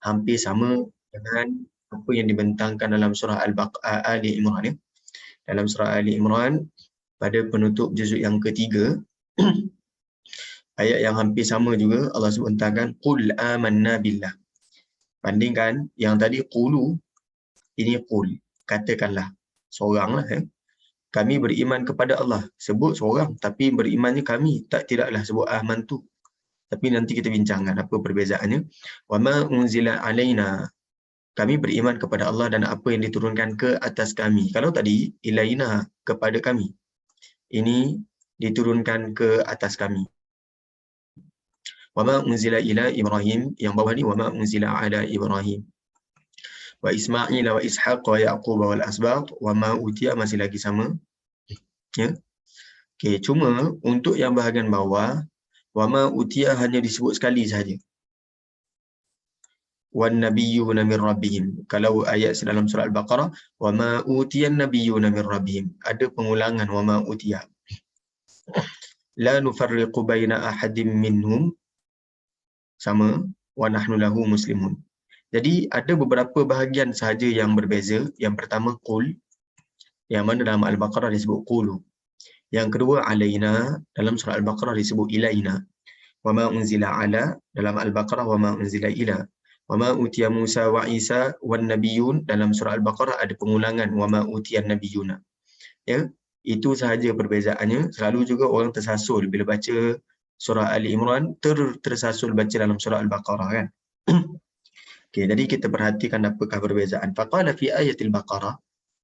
hampir sama dengan apa yang dibentangkan dalam surah Ali Imran, ya. Dalam surah Ali Imran pada penutup juzuk yang ketiga, ayat yang hampir sama juga Allah sebutkan qul amanna billah. Bandingkan yang tadi qulu, ini qul, katakanlah seoranglah, ya. Kami beriman kepada Allah, sebut seorang tapi berimannya kami, tidaklah sebut amantu. Tapi nanti kita bincangkan apa perbezaannya. Wa ma unzila alaina, kami beriman kepada Allah dan apa yang diturunkan ke atas kami. Kalau tadi ilaina, kepada kami, ini diturunkan ke atas kami. Wa ma unzila ila Ibrahim, yang bawah ni wa ma unzila ala Ibrahim wa Ismail wa Ishaq wa Yaqub wal asbaq wa ma utiya, masih lagi sama, ya. Okey, cuma untuk yang bahagian bawah wa ma utiya hanya disebut sekali sahaja, wan nabiyyuna min rabbihim. Kalau ayat dalam surah Al-Baqarah wa ma utiyan nabiyyuna min rabbihim, ada pengulangan wa ma utiya. La nufarriqu baina ahadin minhum, sama, wa nahnu lahu muslimun. Jadi ada beberapa bahagian sahaja yang berbeza. Yang pertama qul, yang mana dalam Al-Baqarah disebut qulu. Yang kedua alaina, dalam surah Al-Baqarah disebut ilaina. Wa ma unzila ala, dalam Al-Baqarah wa ma unzila ila. Wa ma utiya Musa wa Isa wan nabiyyun, dalam surah Al-Baqarah ada pengulangan wa ma utiyan nabiyyuna. Ya, itu sahaja perbezaannya. Selalu juga orang tersasul bila baca surah Ali Imran, tersasul baca dalam surah Al-Baqarah, kan. Okey, jadi kita perhatikan apakah perbezaan. Faqala fi ayatil Baqarah,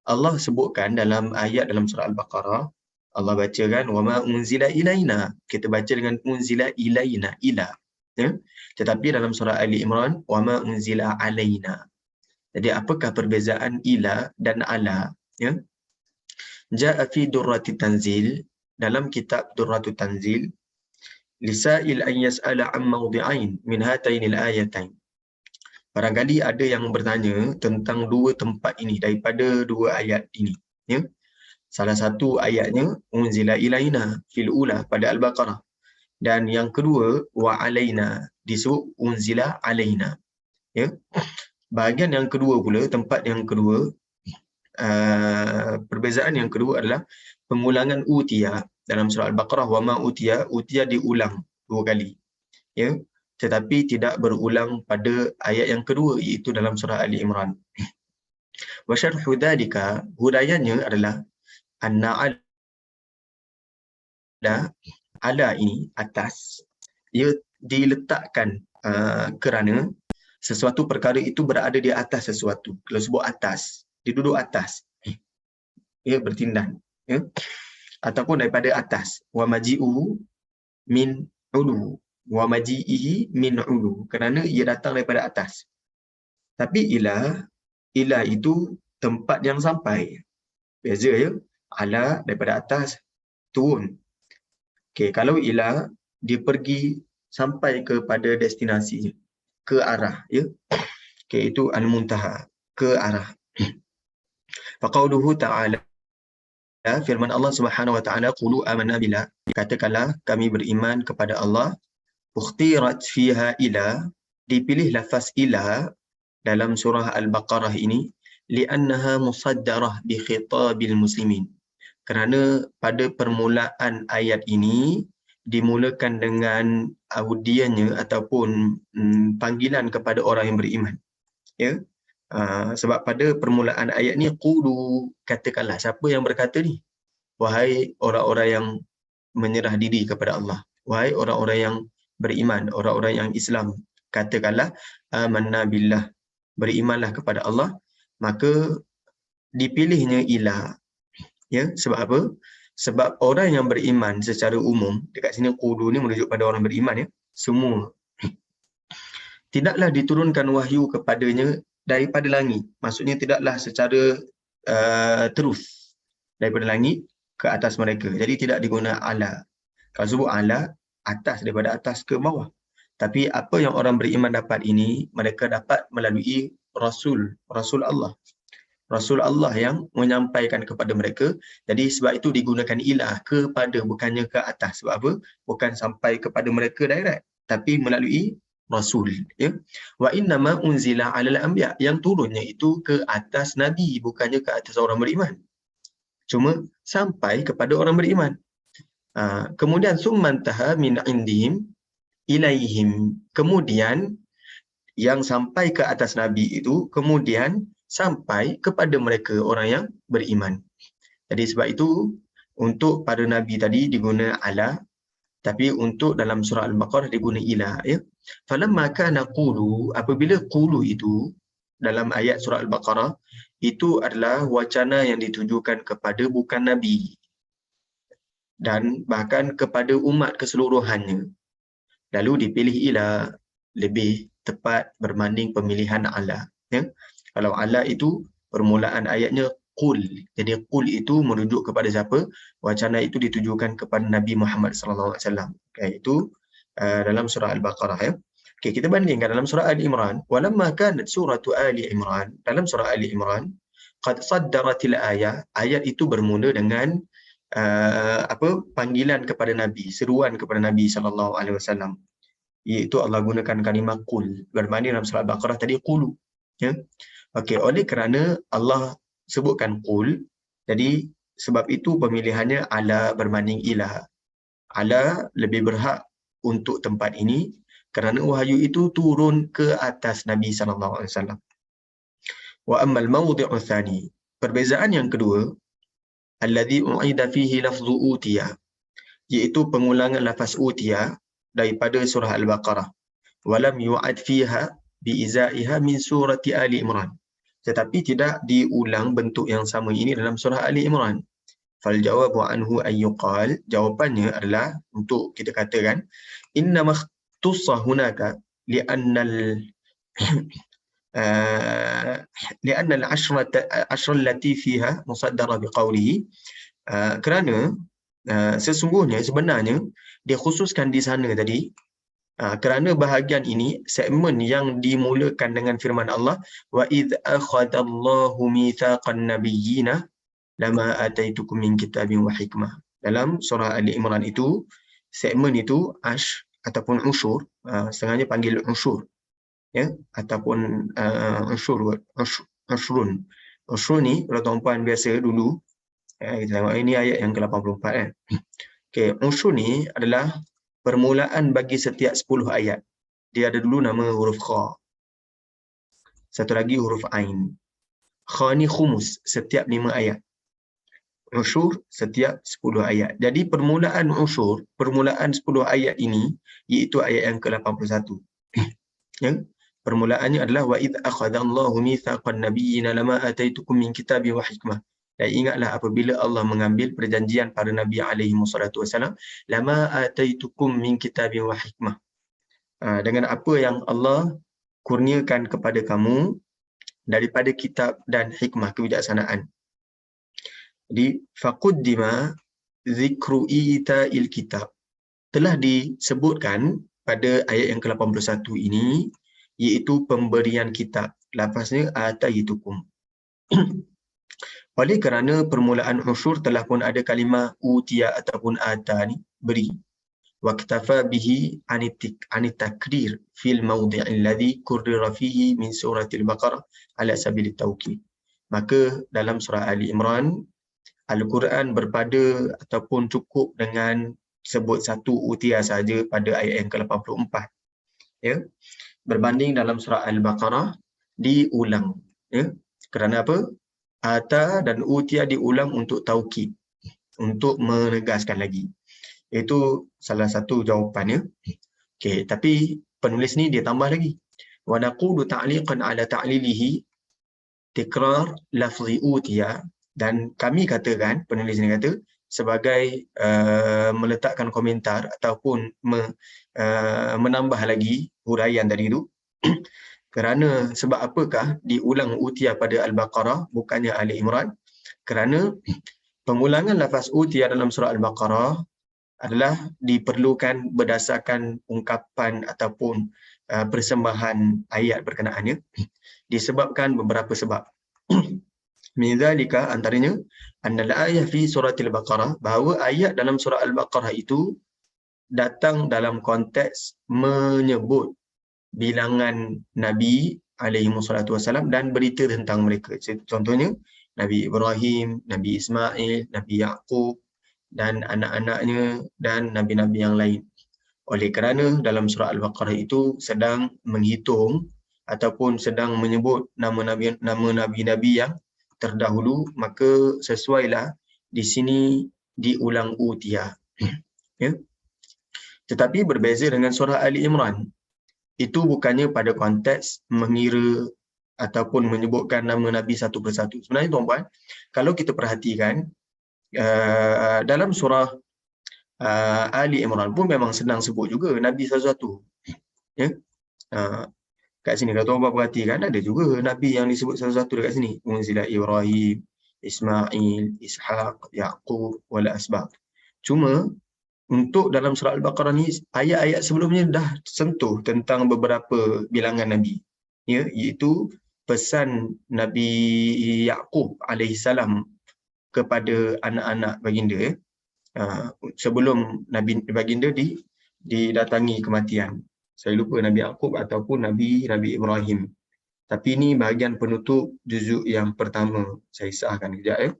Allah sebutkan dalam ayat dalam surah Al-Baqarah, Allah bacakan wa ma unzila ilaina, kita baca dengan unzila ilaina, ila, ya. Tetapi dalam surah Ali Imran wa ma unzila alaina. Jadi apakah perbezaan ila dan ala, ya? Ja'a fi durrati tanzil, dalam kitab Durratut Tanzil, lisail an yas'ala an mawdi'ain min hatainil ayatain. Barangkali ada yang bertanya tentang dua tempat ini daripada dua ayat ini, ya. Salah satu ayatnya unzila ilaina fil ula pada Al-Baqarah, dan yang kedua wa alaina disebut unzila alaina, ya. Bahagian yang kedua pula, tempat yang kedua, perbezaan yang kedua adalah pengulangan utiya dalam surah Al-Baqarah. Wa ma utiya diulang dua kali, ya, tetapi tidak berulang pada ayat yang kedua, iaitu dalam surah Ali Imran. Wa syarhu dzalika, huraiannya adalah anna ala ini atas, ia diletakkan kerana sesuatu perkara itu berada di atas sesuatu. Kalau sebut atas, dia duduk atas, ia bertindan, ya, ataupun daripada atas. Wa maji'u min ulu, wa maji'ihi min ulu, kerana ia datang daripada atas. Tapi ila itu tempat yang sampai. Beza, ya. Ala daripada atas turun. Okey, kalau ila dia pergi sampai kepada destinasinya, ke arah, ya. Okey, itu al-muntaha, ke arah. Faqauluhu ta'ala, firman Allah Subhanahu wa taala, qulu amanna billah, katakanlah kami beriman kepada Allah. Ukhtirat fiha ila, dipilih lafaz ila dalam surah Al-Baqarah ini, li'annaha musaddarah bi khitabil muslimin, kerana pada permulaan ayat ini dimulakan dengan audiennya ataupun panggilan kepada orang yang beriman, ya. Sebab pada permulaan ayat ni qulu, katakanlah. Siapa yang berkata ni? Wahai orang-orang yang menyerah diri kepada Allah, wahai orang-orang yang beriman, orang-orang yang Islam, katakanlah amanna billah, berimanlah kepada Allah. Maka dipilihnya ilah, ya. Sebab apa? Sebab orang yang beriman secara umum, dekat sini qulu ni merujuk pada orang beriman, ya, semua, tidaklah diturunkan wahyu kepadanya daripada langit. Maksudnya tidaklah secara terus daripada langit ke atas mereka. Jadi tidak diguna ala. Kalau sebut ala, atas, daripada atas ke bawah. Tapi apa yang orang beriman dapat ini, mereka dapat melalui Rasul Allah. Rasul Allah yang menyampaikan kepada mereka. Jadi sebab itu digunakan ilah, kepada, bukannya ke atas. Sebab apa? Bukan sampai kepada mereka direct, tapi melalui rasul, ya. Wa innama unzila 'alal anbiya, yang turunnya itu ke atas nabi, bukannya ke atas orang beriman. Cuma sampai kepada orang beriman. Kemudian summantaha min indihim ilaihim, kemudian yang sampai ke atas nabi itu kemudian sampai kepada mereka orang yang beriman. Jadi sebab itu untuk pada nabi tadi diguna ala, tapi untuk dalam surah Al-Baqarah diguna ila, ya. Falamma kana qulu, apabila qulu itu dalam ayat surah Al-Baqarah itu adalah wacana yang ditujukan kepada bukan nabi dan bahkan kepada umat keseluruhannya. Lalu dipilih ila, lebih tepat berbanding pemilihan ala, ya. Kalau ala itu permulaan ayatnya qul. Jadi qul itu merujuk kepada siapa? Wacana itu ditujukan kepada Nabi Muhammad sallallahu alaihi wasallam. Itu dalam surah Al-Baqarah, ya. Okey, kita bandingkan dalam surah Ali Imran. Walamma kanat suratu Ali Imran, dalam surah Ali Imran qad saddaratil ayat itu bermula dengan panggilan kepada Nabi, seruan kepada Nabi sallallahu alaihi wasallam. Iaitu Allah gunakan kalimah qul berbanding dalam surah Al-Baqarah tadi qulu, ya. Okey, oleh kerana Allah sebutkan qul, jadi sebab itu pemilihannya ala berbanding ila. Ala lebih berhak untuk tempat ini kerana wahyu itu turun ke atas Nabi sallallahu alaihi wasallam. Wa ammal mawdi'u tsani, perbezaan yang kedua, alladhi u'ida fihi lafzu utiya, iaitu pengulangan lafaz utiya daripada surah Al-Baqarah. Walam yu'ad fiha biizaiha min surati Ali Imran, tetapi tidak diulang bentuk yang sama ini dalam surah Ali Imran. Fal jawabu anhu ayyuqal, jawapannya adalah untuk kita katakan inna makhtussa hunaka li'annal li'anna al-ashrata allati fiha musaddara biqawlihi, kerana sesungguhnya sebenarnya dia khususkan di sana tadi kerana bahagian ini segmen yang dimulakan dengan firman Allah, wa idz akhadallahu mitsaqan nabiyyina lama ataitukum min kitabin wa hikmah. Dalam surah Ali Imran itu segmen itu ataupun usyur, setengahnya panggil usyur, ya, ataupun ushrun. Usyur ni kalau tuan-puan biasa dulu, kita tengok ini ayat yang ke-84, kan. Okey, usyur ni adalah permulaan bagi setiap 10 ayat. Dia ada dulu nama huruf kha, satu lagi huruf ain. Kha ni khumus, setiap 5 ayat. Usyur setiap 10 ayat. Jadi permulaan usyur, permulaan 10 ayat ini iaitu ayat yang ke-81. Ya. Permulaannya adalah wa id akhadallahu mitsaqan nabiyyina lama ataitukum min kitabin wa hikmah. Dan ingatlah apabila Allah mengambil perjanjian pada Nabi alaihi wassalatu wasallam, lama ataitukum min kitabin wa hikmah. Dengan apa yang Allah kurniakan kepada kamu daripada kitab dan hikmah, kebijaksanaan. Jadi faquddima zikru ita'il kitab, telah disebutkan pada ayat yang ke-81 ini iaitu pemberian kitab. Lafaznya ataitukum. Oleh kerana permulaan usyur telah pun ada kalimah utiya ataupun ata ni, beri. Waqtafa bihi anitakrir fil mawdi' alladhi kurrira fihi min suratil Baqarah ala sabilit tawkid. Maka dalam surah Ali Imran, Al-Quran berpada ataupun cukup dengan sebut satu utiya saja pada ayat yang ke-84, ya. Berbanding dalam surah Al-Baqarah diulang, ya. Kerana apa? Ata dan utiya diulang untuk taukid, untuk menegaskan lagi. Itu salah satu jawapannya. Okey, tapi penulis ni dia tambah lagi. Wa naqulu ta'liqan ala ta'lilihi tikrar lafzi utiya, dan kami katakan, penulis ni kata sebagai meletakkan komentar ataupun menambah lagi huraian tadi itu. Kerana sebab apakah diulang utiya pada Al-Baqarah bukannya Ali Imran? Kerana pengulangan lafaz utiya dalam surah Al-Baqarah adalah diperlukan berdasarkan ungkapan ataupun persembahan ayat berkenaannya, disebabkan beberapa sebab. Min dzalika, antaranya annal ayah fi suratil Baqarah, bahawa ayat dalam surah Al-Baqarah itu datang dalam konteks menyebut bilangan Nabi alaihi wassalatu wassalam dan berita tentang mereka. Contohnya Nabi Ibrahim, Nabi Ismail, Nabi Yaqub dan anak-anaknya dan nabi-nabi yang lain. Oleh kerana dalam surah Al-Baqarah itu sedang menghitung ataupun sedang menyebut nama nabi-nabi yang terdahulu, maka sesuailah di sini diulang utia. Ya. Tetapi berbeza dengan surah Ali Imran. Itu bukannya pada konteks mengira ataupun menyebutkan nama Nabi satu persatu. Sebenarnya tuan-tuan, kalau kita perhatikan dalam surah Ali Imran pun memang senang sebut juga Nabi satu-satu. Ya? Kat sini kalau tuan-tuan perhatikan, ada juga Nabi yang disebut satu-satu dekat sini. Unzila Ibrahim, Ismail, Ishaq, Yaqub, wal asbaq. Cuma untuk dalam surah Al-Baqarah ni, ayat-ayat sebelumnya dah sentuh tentang beberapa bilangan Nabi. Ya, iaitu pesan Nabi Yaqub alaihissalam kepada anak-anak baginda. Sebelum Nabi baginda didatangi kematian. Saya lupa Nabi Yaqub ataupun Nabi Ibrahim. Tapi ini bahagian penutup juzuk yang pertama. Saya sahkan kejap ya.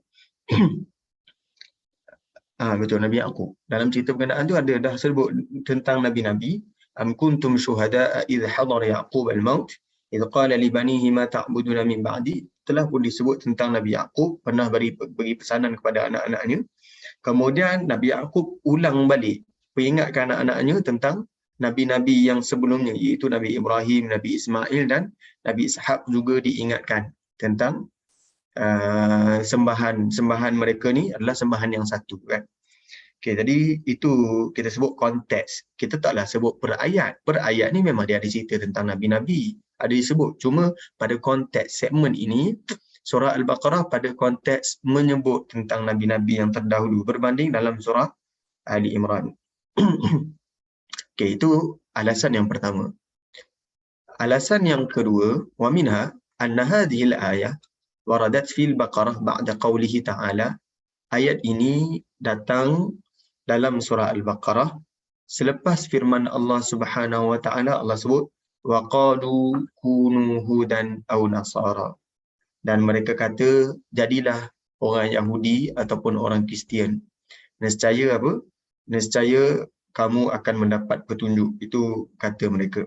Betul, Nabi Yaqub. Dalam cerita berkenaan tu ada dah sebut tentang Nabi-Nabi. Am kuntum syuhada'a idh hadara Yaqub al-maut idh qala li banihi ma ta'buduna min ba'di. Telah pun disebut tentang Nabi Yaqub pernah beri pesanan kepada anak-anaknya. Kemudian Nabi Yaqub ulang balik peringatkan anak-anaknya tentang nabi-nabi yang sebelumnya, iaitu Nabi Ibrahim, Nabi Ismail dan Nabi Ishaq juga diingatkan tentang sembahan mereka ni adalah sembahan yang satu kan. Okey, jadi itu kita sebut konteks. Kita taklah sebut per ayat. Per ayat ni memang dia ada cerita tentang nabi-nabi, ada disebut. Cuma pada konteks segmen ini surah Al-Baqarah pada konteks menyebut tentang nabi-nabi yang terdahulu berbanding dalam surah Ali Imran. Okey, itu alasan yang pertama. Alasan yang kedua, wa minha anna hadhihi al-ayah waradat fil Baqarah ba'da qawlihi ta'ala. Ayat ini datang dalam surah Al-Baqarah selepas firman Allah Subhanahu wa taala. Allah sebut wa qalu kunu hudan aw nasara. Dan mereka kata jadilah orang Yahudi ataupun orang Kristian. Nescaya apa? Nescaya kamu akan mendapat petunjuk. Itu kata mereka.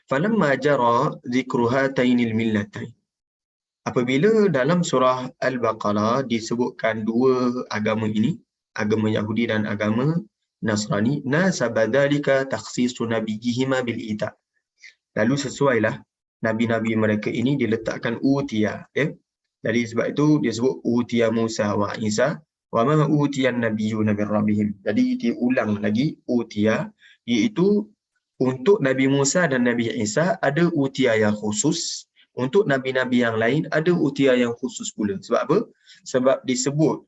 Falamma jara zikru hatainil millatain. Apabila dalam surah Al-Baqarah disebutkan dua agama ini, agama Yahudi dan agama Nasrani, nasaba dzalika takhsisu nabiyihima bil ita. Lalu sesuailah nabi-nabi mereka ini diletakkan utia, ya. Jadi sebab itu dia sebut utia Musa wa Isa wa ma utiyan nabiyyuna min rabbihim. Jadi diulang lagi utia, iaitu untuk Nabi Musa dan Nabi Isa ada utia yang khusus. Untuk nabi-nabi yang lain ada utia yang khusus pula. Sebab apa? Sebab disebut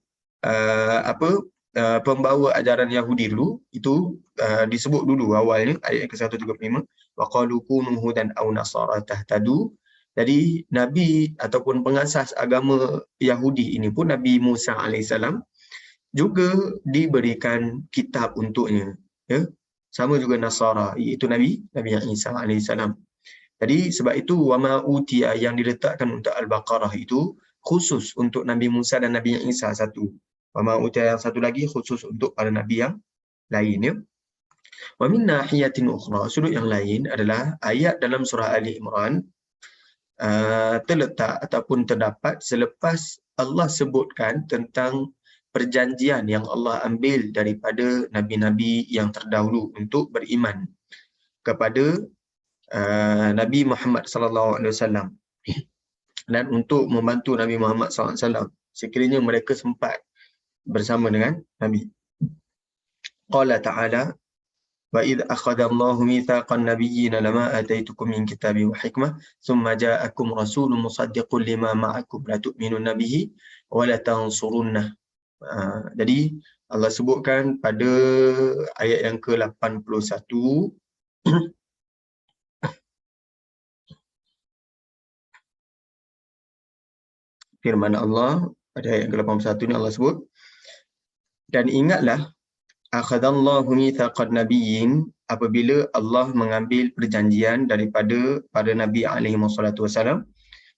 pembawa ajaran Yahudi dulu, itu disebut dulu awalnya ayat ke-135, wa qalu kunu hudan aw nasara tahtadu. Jadi nabi ataupun pengasas agama Yahudi ini pun Nabi Musa alaihissalam juga diberikan kitab untuknya, ya. Sama juga Nasara, iaitu Nabi Isa alaihissalam. Jadi sebab itu wama utiya yang diletakkan untuk Al-Baqarah itu khusus untuk Nabi Musa dan Nabi Isa satu. Wama utiya yang satu lagi khusus untuk para nabi yang lain, ya. Wa min nahiyatin ukhra, sudut yang lain adalah ayat dalam surah Ali Imran terletak ataupun terdapat selepas Allah sebutkan tentang perjanjian yang Allah ambil daripada nabi-nabi yang terdahulu untuk beriman kepada Nabi Muhammad sallallahu alaihi wasallam dan untuk membantu Nabi Muhammad sallallahu alaihi wasallam sekiranya mereka sempat bersama dengan Nabi. Qala ta'ala wa id akhadha Allahu mitsaqan nabiyyina lama ataitukum min kitabin wa hikmah thumma ja'akum rasulun musaddiqun lima ma'akum la tu'minunna bihi wa la tansurunnah. Jadi Allah sebutkan pada ayat yang ke-81 firman Allah pada ayat ke-81 ni Allah sebut, dan ingatlah akhadallahu mitsaqan nabiyyin, apabila Allah mengambil perjanjian daripada para Nabi alaihi wassalatu wasalam,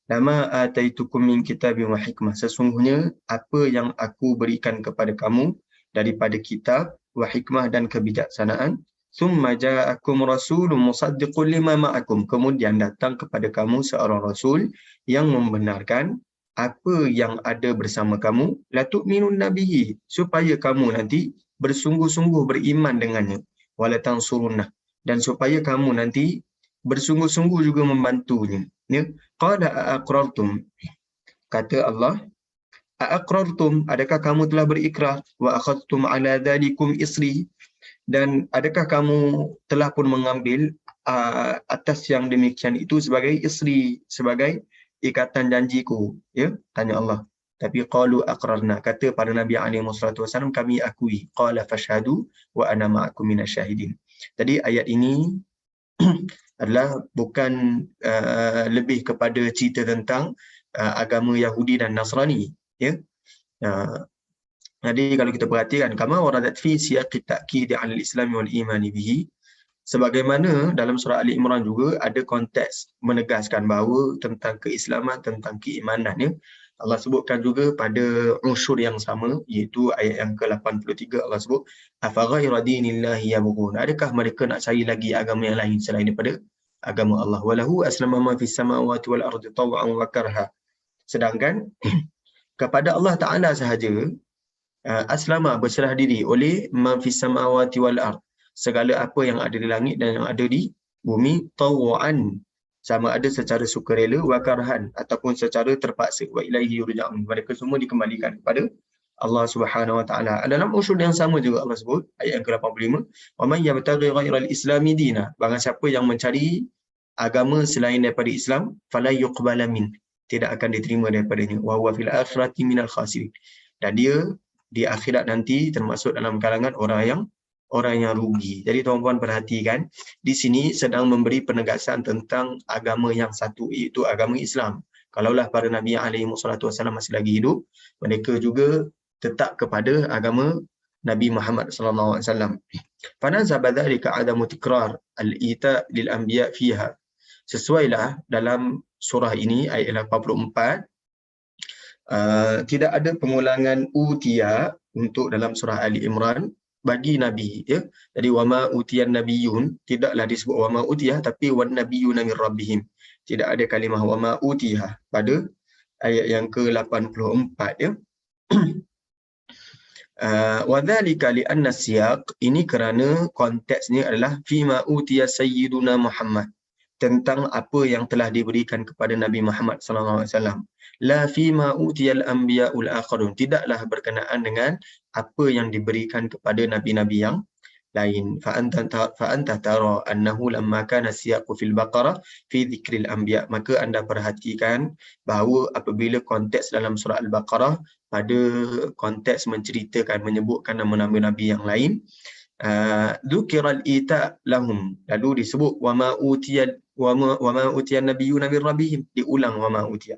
lama ataitukum min kitabin wa hikmah, sesungguhnya apa yang aku berikan kepada kamu daripada kitab wa hikmah dan kebijaksanaan, summa ja'akum rasulun musaddiqun lima ma'akum, kemudian datang kepada kamu seorang rasul yang membenarkan apa yang ada bersama kamu, la tu'minun nabihi, supaya kamu nanti bersungguh-sungguh beriman dengannya, wala tansurunnah, dan supaya kamu nanti bersungguh-sungguh juga membantunya. Ya, qala aqrartum, kata Allah, aqrartum, adakah kamu telah berikrar, wa akhadtum ala dhalikum isri, dan adakah kamu telah pun mengambil atas yang demikian itu sebagai isri, sebagai ikatan janjiku, ya, tanya Allah. Tapi qalu aqrarna, kata para Nabi alaihi wasallam, kami akui. Qala fashhadu wa ana ma'akum minasyahidin. Jadi ayat ini adalah bukan lebih kepada cerita tentang agama Yahudi dan Nasrani, ya. Jadi kalau kita perhatikan, kama waradat fi siyaqi ta'kid 'ala al-islam wal iman bihi, sebagaimana dalam surah Ali Imran juga ada konteks menegaskan bahawa tentang keislaman, tentang keimanan, ya. Allah sebutkan juga pada unsur yang sama, iaitu ayat yang ke-83, Allah sebut afaghayra dinillahi yabghun, adakah mereka nak cari lagi agama yang lain selain daripada agama Allah, walahu aslama ma fis samawati wal ardi taw'an wa karha, sedangkan kepada Allah Taala sahaja aslama, berserah diri, oleh ma fis samawati wal ard, segala apa yang ada di langit dan yang ada di bumi, taw'an, sama ada secara sukarela, wa karhan, ataupun secara terpaksa, wa ilaihi yurja'un, mereka semua dikembalikan kepada Allah Subhanahu wa taala. Dalam usul yang sama juga Allah sebut ayat yang ke-85, wa man yabtaghi ghairal islami dina, barang siapa yang mencari agama selain daripada Islam, fala yuqbala min, tidak akan diterima daripadanya, wa huwa fil akhirati minal khasirin, dan dia di akhirat nanti termasuk dalam kalangan orang yang rugi. Jadi tuan-puan perhatikan, di sini sedang memberi penegasan tentang agama yang satu, iaitu agama Islam. Kalaulah para Nabi alaihi wasallam masih lagi hidup, mereka juga tetap kepada agama Nabi Muhammad sallallahu alaihi wasallam. Fanazaba dzalika adamu tikrar al-ita lil anbiya fiha. Sesuailah dalam surah ini ayat 84, tidak ada pengulangan utia untuk dalam surah Ali Imran bagi nabi, ya. Jadi wama utiyan nabiyun, tidaklah disebut wama utiyah, tapi wan nabiyuna min rabbihim, tidak ada kalimah wama utiyah pada ayat yang ke-84, ya. Wa dzalika li anna siyaq, ini kerana konteksnya adalah fima utiya sayyiduna Muhammad, tentang apa yang telah diberikan kepada Nabi Muhammad sallallahu alaihi wasallam. La fima utiyal anbiya'ul akharun, tidaklah berkenaan dengan apa yang diberikan kepada nabi-nabi yang lain. Fa anta tara annahu lamma kana siyaqu fil baqarah fi dhikril anbiya, maka anda perhatikan bahawa apabila konteks dalam surah al-Baqarah pada konteks menceritakan, menyebutkan nama-nama nabi yang lain, dzukiral ita lahum, lalu disebut wama utiyan nabiyyuna min rabbihim, diulang wama utiya.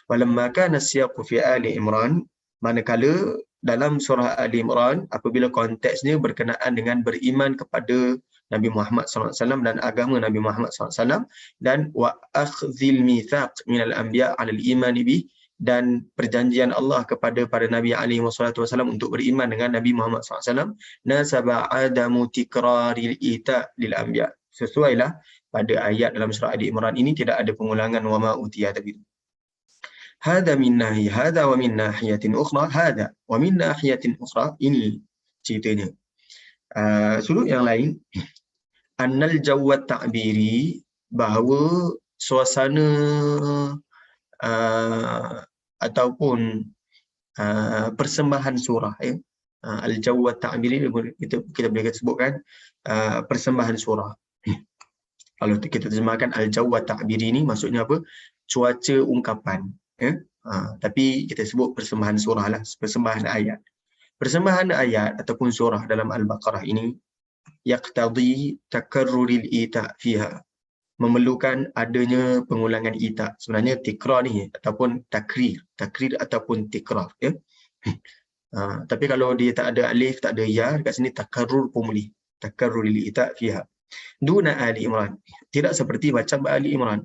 Walamma kana siyaqu fi Ali Imran, manakala dalam surah Ali Imran apabila konteksnya berkenaan dengan beriman kepada Nabi Muhammad SAW dan agama Nabi Muhammad SAW, dan wa akhdhil mitsaq minal anbiya 'alal imani bih, dan perjanjian Allah kepada para Nabi alaihi wasallam untuk beriman dengan Nabi Muhammad SAW, nasaba adamu tikraril ita lil anbiya, sesuailah pada ayat dalam surah Ali Imran ini tidak ada pengulangan wama utiya tadi. Hada min nahi, hada wa min nahiyatin ukhra, hada wa min nahiyatin ukhra, ini ceritanya. Sudut yang lain, annal jawat ta'biri, bahawa suasana ataupun persembahan surah, ya. Al-jawat ta'biri kita boleh sebutkan persembahan surah. Kalau kita terjemahkan al-jawat ta'biri ini maksudnya apa? Cuaca ungkapan, ya. Tapi kita sebut persembahan surah lah, persembahan ayat. Persembahan ayat ataupun surah dalam Al-Baqarah ini yaqtadi takarruril ita fiha, memerlukan adanya pengulangan ita. Sebenarnya tikrar ni ataupun takrir ataupun tikrar, ya. Tapi kalau dia tak ada alif, tak ada ya, dekat sini takarrur pun boleh, takarruril ita fiha. Duna Ali Imran. Tidak seperti macam Ali Imran.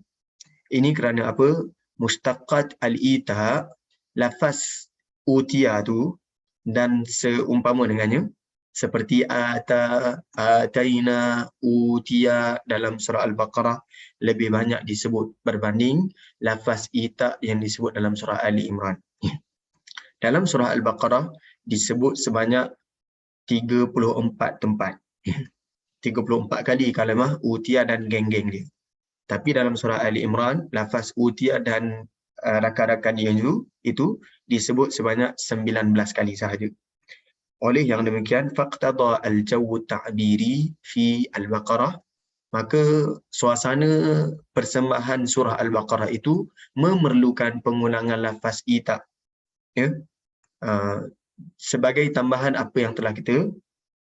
Ini kerana apa? Mustaqat al-ita, lafaz utia tu dan seumpama dengannya seperti ata, ataina, utia dalam surah Al-Baqarah lebih banyak disebut berbanding lafaz ita yang disebut dalam surah Ali Imran. Dalam surah Al-Baqarah disebut sebanyak 34 tempat. 34 kali kalimah utia dan geng-geng dia. Tapi dalam surah Ali Imran, lafaz utia dan rakan-rakan dia itu disebut sebanyak 19 kali sahaja. Oleh yang demikian, faqtada al-jawu ta'biri fi al-Baqarah, maka suasana persembahan surah Al-Baqarah itu memerlukan pengulangan lafaz ita. Ya? Sebagai tambahan apa yang telah kita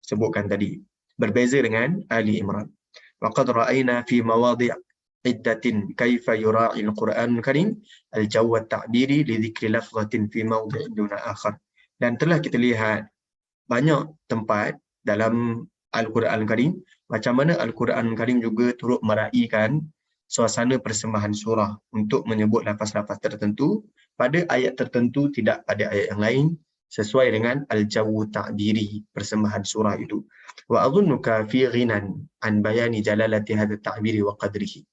sebutkan tadi. Berbeza dengan Ali Imran. Waqad ra'ayna fi mawadi' iddatin kaifa yura'i al-Quran al-Karim al-jaw at-ta'biri li dhikri lafzatin fi mawdi' duna akhar. Dan telah kita lihat banyak tempat dalam Al-Quran al-Karim macam mana Al-Quran al-Karim juga turut meraihkan suasana persembahan surah untuk menyebut lafaz-lafaz tertentu pada ayat tertentu, tidak pada ayat yang lain, sesuai dengan al-jawu ta'biri persembahan surah itu. Wa adhunnuka fi ghinan an bayani jalalati hadha ta'biri wa qadrihi.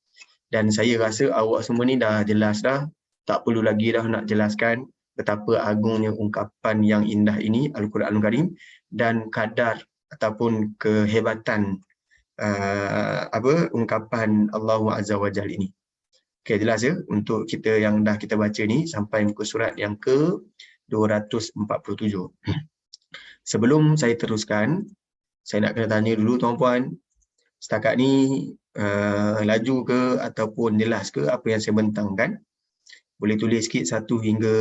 Dan saya rasa awak semua ni dah jelas dah, tak perlu lagi dah nak jelaskan betapa agungnya ungkapan yang indah ini Al-Quran Al-Karim dan kadar ataupun kehebatan ungkapan Allah Azza wa Jalla ini. Okey, jelas ya untuk kita yang dah kita baca ni sampai muka surat yang ke 247. Sebelum saya teruskan, saya nak kena tanya dulu tuan-puan, setakat ni laju ke ataupun jelas ke apa yang saya bentangkan? Boleh tulis sikit 1 hingga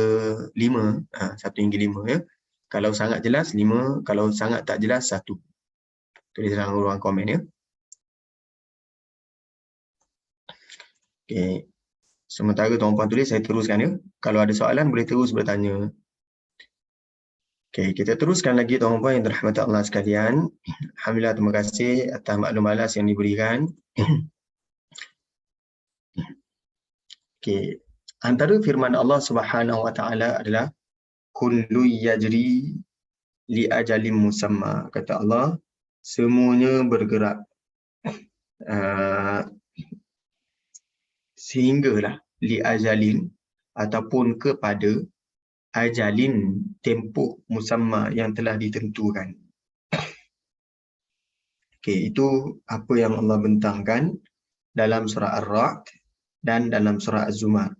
5. 1 hingga 5 ya. Kalau sangat jelas 5, kalau sangat tak jelas 1. Tulis dalam ruang komen ya. Okey. Sementara tuan-puan tulis, saya teruskan ya. Kalau ada soalan boleh terus bertanya. Okey, kita teruskan lagi tuan-puan yang dirahmati Allah sekalian. Alhamdulillah, terima kasih atas maklum alas yang diberikan. Okey. Antara firman Allah Subhanahu wa taala adalah kullu yajri li ajalin musamma. Kata Allah, semuanya bergerak sehinggalah li ajalin ataupun kepada ajalin, tempoh musamma yang telah ditentukan. Okey, itu apa yang Allah bentangkan dalam surah Ar-Ra'd dan dalam surah Az-Zumar.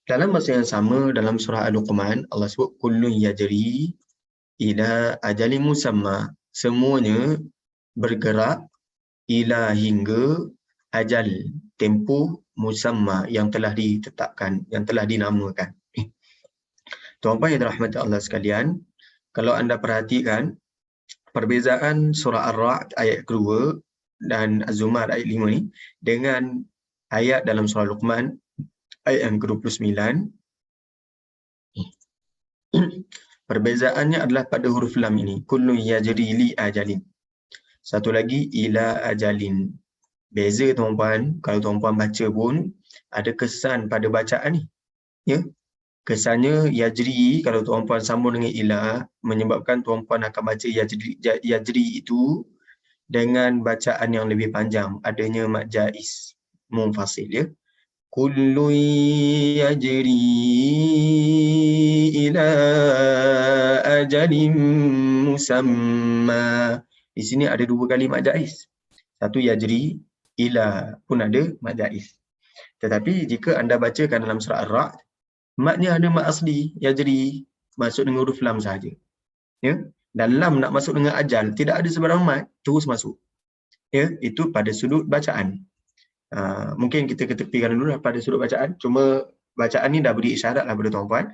Dalam masa yang sama dalam surah Al-Luqman, Allah sebut kullun yajri ila ajalin musamma. Semuanya bergerak ila hingga ajal, tempoh musamma yang telah ditetapkan, yang telah dinamakan. Tuan-tuan yang dirahmati Allah sekalian, kalau anda perhatikan perbezaan surah Ar-Ra'd ayat kedua dan Az-Zumar ayat 5 ni dengan ayat dalam surah Luqman ayat yang ke-29, perbezaannya adalah pada huruf lam ini, kullu yajri li ajalin. Satu lagi ila ajalin. Beza tuan-puan, kalau tuan-puan baca pun ada kesan pada bacaan ni. Ya. Kesannya yajri, kalau tuan-puan sambung dengan ila, menyebabkan tuan-puan akan baca yajri itu dengan bacaan yang lebih panjang, adanya mad jaiz munfasil ya. Kullu yajri ila ajalin musamma. Di sini ada 2 kali mad jaiz. Satu yajri, ila pun ada mad jaiz. Tetapi jika anda bacakan dalam surah Ar-Ra'd, madnya ada mad asli, yajri, masuk dengan huruf lam sahaja. Ya? Dan lam nak masuk dengan ajal, tidak ada sebarang mad, terus masuk. Ya, itu pada sudut bacaan. Mungkin kita ketepikan dulu pada sudut bacaan, cuma bacaan ni dah beri isyarat lah pada tuan-puan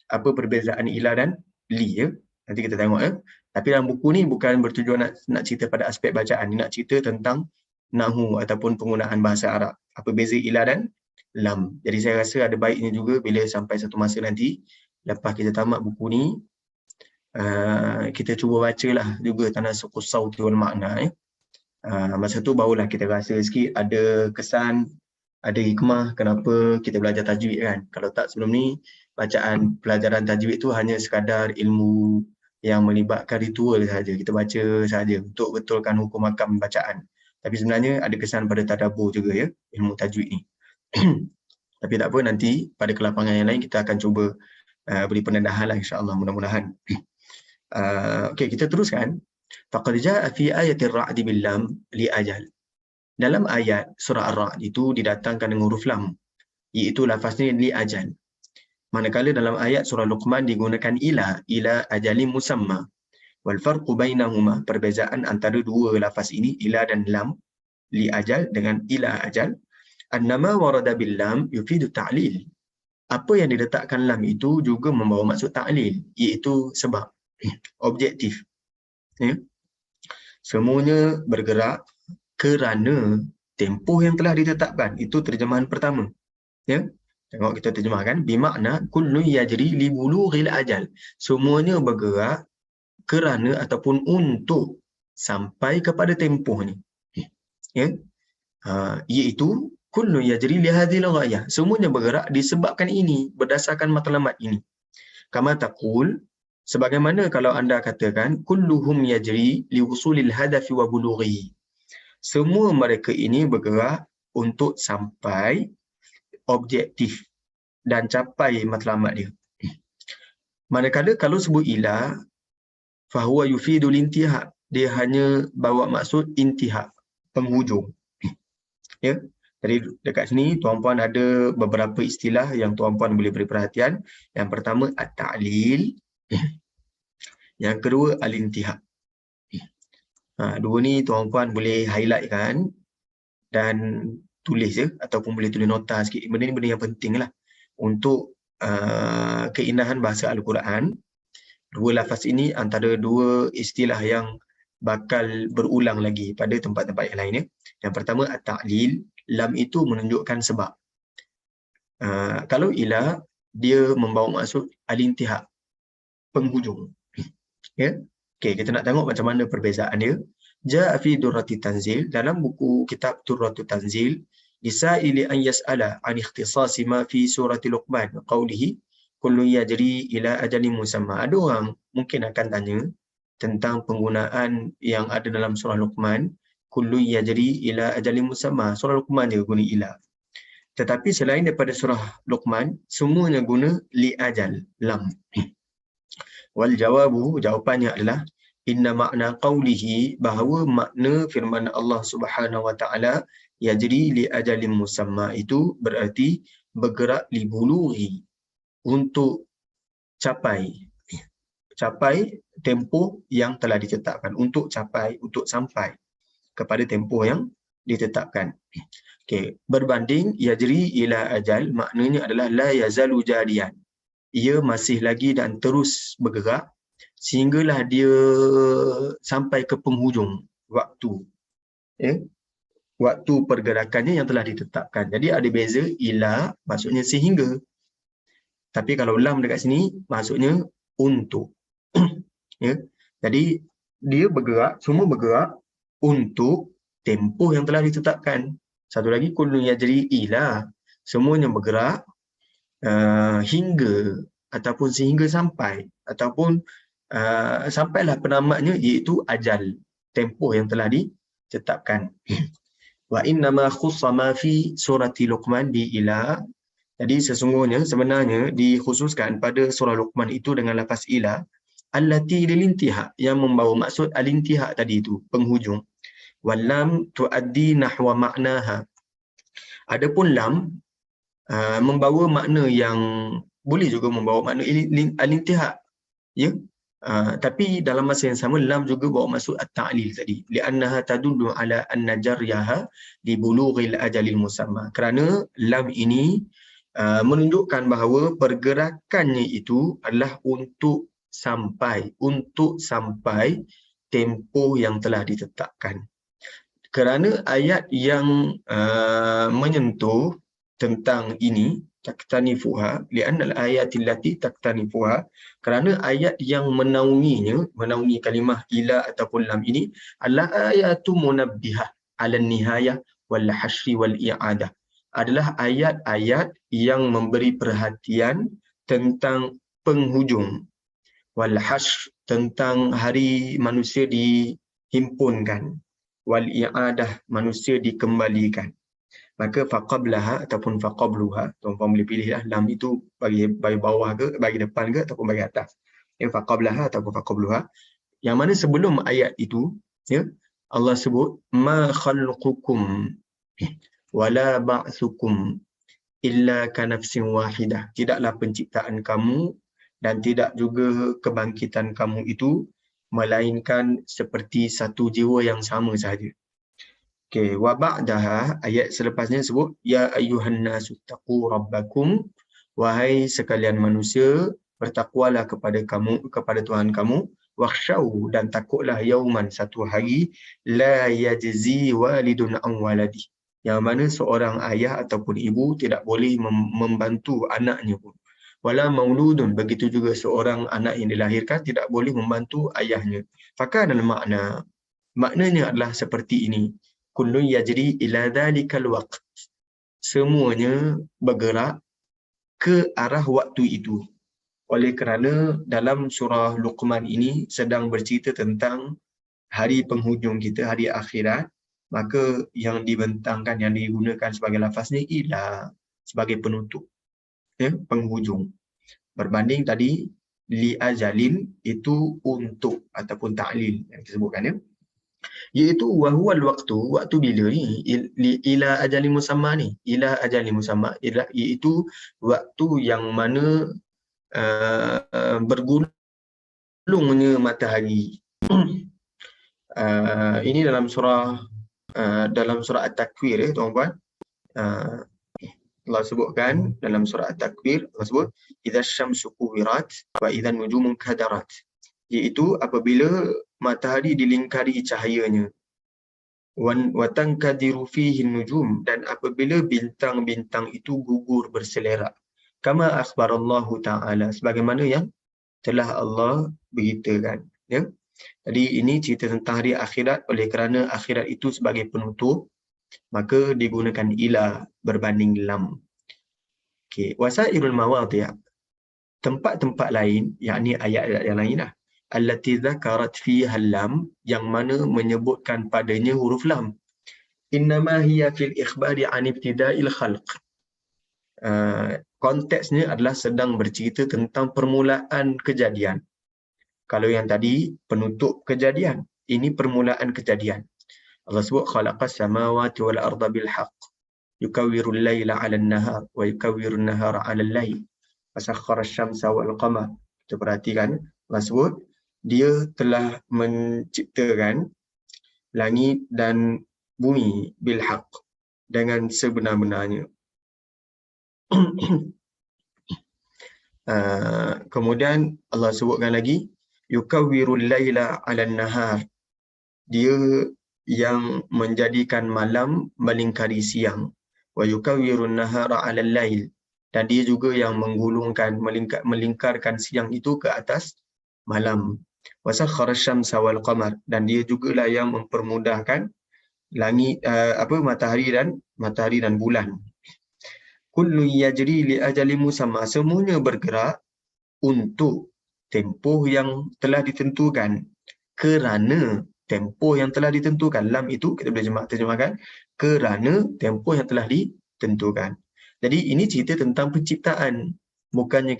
apa perbezaan ila dan li ya. Nanti kita tengok ya. Tapi dalam buku ni bukan bertujuan nak cerita pada aspek bacaan, ni nak cerita tentang nahwu ataupun penggunaan bahasa Arab. Apa beza ila dan lam. Jadi saya rasa ada baiknya juga bila sampai satu masa nanti lepas kita tamat buku ni, kita cuba bacalah juga tanasuqus sauti wal makna ya. Masa tu barulah kita rasa sikit ada kesan, ada hikmah kenapa kita belajar tajwid kan. Kalau tak sebelum ni, pelajaran tajwid tu hanya sekadar ilmu yang melibatkan ritual saja. Kita baca saja untuk betulkan hukum hakam bacaan. Tapi sebenarnya ada kesan pada tadabbur juga ya, ilmu tajwid ni. Tapi tak apa, nanti pada kelapangan yang lain kita akan cuba beri pendedahan lah, insya-Allah, mudah-mudahan. Okey, kita teruskan. Faqad jaa'a fi ayatir ra'd bil lam li ajal. Dalam ayat surah Ar-Ra'd itu didatangkan dengan huruf lam, iaitu lafaznya li ajal. Manakala dalam ayat surah Luqman digunakan ila ajalin musamma. Wal farqu bainahuma, perbezaan antara dua lafaz ini, ila dan lam, li ajal dengan ila ajal, annama warada bil lam yufidu ta'lil. Apa yang diletakkan lam itu juga membawa maksud ta'lil, iaitu sebab, objektif. Ya. Semuanya bergerak kerana tempoh yang telah ditetapkan. Itu terjemahan pertama. Ya. Tengok kita terjemahkan, bimakna kullu yajri li bulughil ajal. Semuanya bergerak kerana ataupun untuk sampai kepada tempohnya. Ya. Iaitu kullu yajri li hadhil ghayah. Semuanya bergerak disebabkan ini, berdasarkan matlamat ini. Kama taqul, sebagaimana kalau anda katakan kulluhum yajri li wusulil hadafi wa bulughi. Semua mereka ini bergerak untuk sampai objektif dan capai matlamat dia. Manakala kalau sebut ila, fahuwa yufidul intihak, dia hanya bawa maksud intihak, penghujung. Ya. Jadi dekat sini tuan-puan ada beberapa istilah yang tuan-puan boleh beri perhatian. Yang pertama at-ta'lil, yang kedua al-intihak. Dua ni tuan-puan boleh highlight kan dan tulis ya, ataupun boleh tulis nota sikit. Benda ni benda yang penting lah untuk keindahan bahasa Al-Quran. Dua lafaz ini antara dua istilah yang bakal berulang lagi pada tempat-tempat yang lain ya. Yang pertama at-ta'lil, lam itu menunjukkan sebab. Kalau ila, dia membawa maksud al-intihak, penghujung. Ya. Okey, kita nak tengok macam mana perbezaan dia. Ja'a fi Durratit Tanzil, dalam buku kitab Durratut Tanzil, lisaili an yas'ala an ikhtisasi ma fi surati Luqman qawlihi kullu yajri ila ajalin musamma. Ada orang mungkin akan tanya tentang penggunaan yang ada dalam surah Luqman, kullu yajri ila ajalin musamma. Surah Luqman je guna ila. Tetapi selain daripada surah Luqman, semuanya guna li ajal, lam. Wal jawabu, jawapannya adalah inna makna qawlihi, bahawa makna firman Allah Subhanahu wa taala yajri li ajalin musamma itu berarti bergerak li bulughi, untuk capai tempoh yang telah ditetapkan, untuk sampai kepada tempoh yang ditetapkan. Okey, berbanding yajri ila ajal, maknanya adalah la yazalu jariyan, ia masih lagi dan terus bergerak sehinggalah dia sampai ke penghujung waktu. Ya? Waktu pergerakannya yang telah ditetapkan. Jadi ada beza, ila maksudnya sehingga. Tapi kalau lam dekat sini maksudnya untuk. Ya? Jadi dia bergerak, semua bergerak untuk tempoh yang telah ditetapkan. Satu lagi kullu yajri ila, semuanya bergerak hingga ataupun sehingga sampai ataupun sampailah penamatnya, iaitu ajal, tempoh yang telah ditetapkan. Wa inna ma khussa ma fi surati Luqman bi ila. Jadi sebenarnya dikhususkan pada surah Luqman itu dengan lafaz ila, allati lilintihak, yang membawa maksud al-intihak tadi itu, penghujung. Wal lam tuaddi nahwa maknaha. Adapun lam membawa makna yang boleh juga membawa makna al-intihak. Ya. Tapi dalam masa yang sama lam juga bawa maksud at-ta'lil tadi, li'annaha tadullu ala anna jaryaha li bulughil ajalil musamma. Kerana lam ini menunjukkan bahawa pergerakannya itu adalah untuk sampai tempoh yang telah ditetapkan. Kerana ayat yang menyentuh tentang ini, taktanifuha li'anna al-ayat allati taktanifuha, kerana ayat yang menaunginya, menaungi kalimah ila ataupun lam ini adalah ayatu munabbihah 'ala nihayah wal hasri wal i'adah, adalah ayat-ayat yang memberi perhatian tentang penghujung, wal hasr tentang hari manusia dihimpunkan, wal i'adah manusia dikembalikan. Maka faqablaha ataupun faqabluha, tuan-tuan boleh pilihlah lam itu bagi bawah ke, bagi depan ke ataupun bagi atas. Ya, faqablaha ataupun faqabluha, yang mana sebelum ayat itu, ya, Allah sebut ma khalqukum wala ba'thukum illa kanafsin wahidah, tidaklah penciptaan kamu dan tidak juga kebangkitan kamu itu melainkan seperti satu jiwa yang sama sahaja. Okey, wa ba'daha, ayat selepasnya sebut ya ayyuhan nasu taqu rabbakum, wahai sekalian manusia, bertakwalah kepada Tuhan kamu, wakhshaw, dan takutlah yauman, satu hari, la yajzi walidun an waladi, yang mana seorang ayah ataupun ibu tidak boleh membantu anaknya pun, wala mauludun, begitu juga seorang anak yang dilahirkan tidak boleh membantu ayahnya. Fakana al-makna, maknanya adalah seperti ini, kullun yajri ila dhalikal waqt, semuanya bergerak ke arah waktu itu. Oleh kerana dalam surah Luqman ini sedang bercerita tentang hari penghujung kita, hari akhirat, maka yang dibentangkan, yang digunakan sebagai lafaznya ila, sebagai penutup, ya, penghujung. Berbanding tadi li ajalin, itu untuk ataupun ta'lil yang disebutkan, ya, iaitu wahwal waktu bila ni, ila ajali musamma ni, ila ajali musamma, iaitu waktu yang mana bergulungnya matahari. Ini dalam surah At-Takwir, ya tuan-tuan. Allah sebutkan dalam surah At-Takwir, Allah sebut idza syamsu kuwirat wa idza nujumun kadarat, iaitu apabila matahari dilingkari cahayanya, wa tankadiru fihi nujum, dan apabila bintang-bintang itu gugur berselerak, kama akhbarallahu ta'ala, sebagaimana yang telah Allah beritakan, ya. Jadi ini cerita tentang hari akhirat. Oleh kerana akhirat itu sebagai penutup, maka digunakan ila berbanding lam. Okey, wasairul mawadhi', tempat-tempat lain, yakni ayat-ayat yang lain lah, allati dzakarat fiha lam, yang mana menyebutkan padanya huruf lam, innama hiya fil ikhbari an ibtida'il khalq, konteksnya adalah sedang bercerita tentang permulaan kejadian. Kalau yang tadi penutup kejadian, ini permulaan kejadian. Allah sebut khalaqas samawati wal arda bil haqq yukawwirul laila 'alan nahar wa yukawwirun nahara 'alal lail wasakhkhara asy-syamsa wal qamar. Kita perhatikan, Allah sebut dia telah menciptakan langit dan bumi bil haqq, dengan sebenar-benarnya. Kemudian Allah sebutkan lagi yukawwirul laila 'alan nahar, dia yang menjadikan malam melingkari siang, wa yukawwirun nahara 'alal lail, dan dia juga yang menggulungkan, melingkarkan siang itu ke atas malam, wasakhkhara asy-syamsa wal qamar, dan dia jugalah yang mempermudahkan langit, matahari dan bulan. Kullu yajri li ajalin musamma, semuanya bergerak untuk tempoh yang telah ditentukan, kerana tempoh yang telah ditentukan. Lam itu kita boleh terjemahkan kerana tempoh yang telah ditentukan. Jadi ini cerita tentang penciptaan, bukannya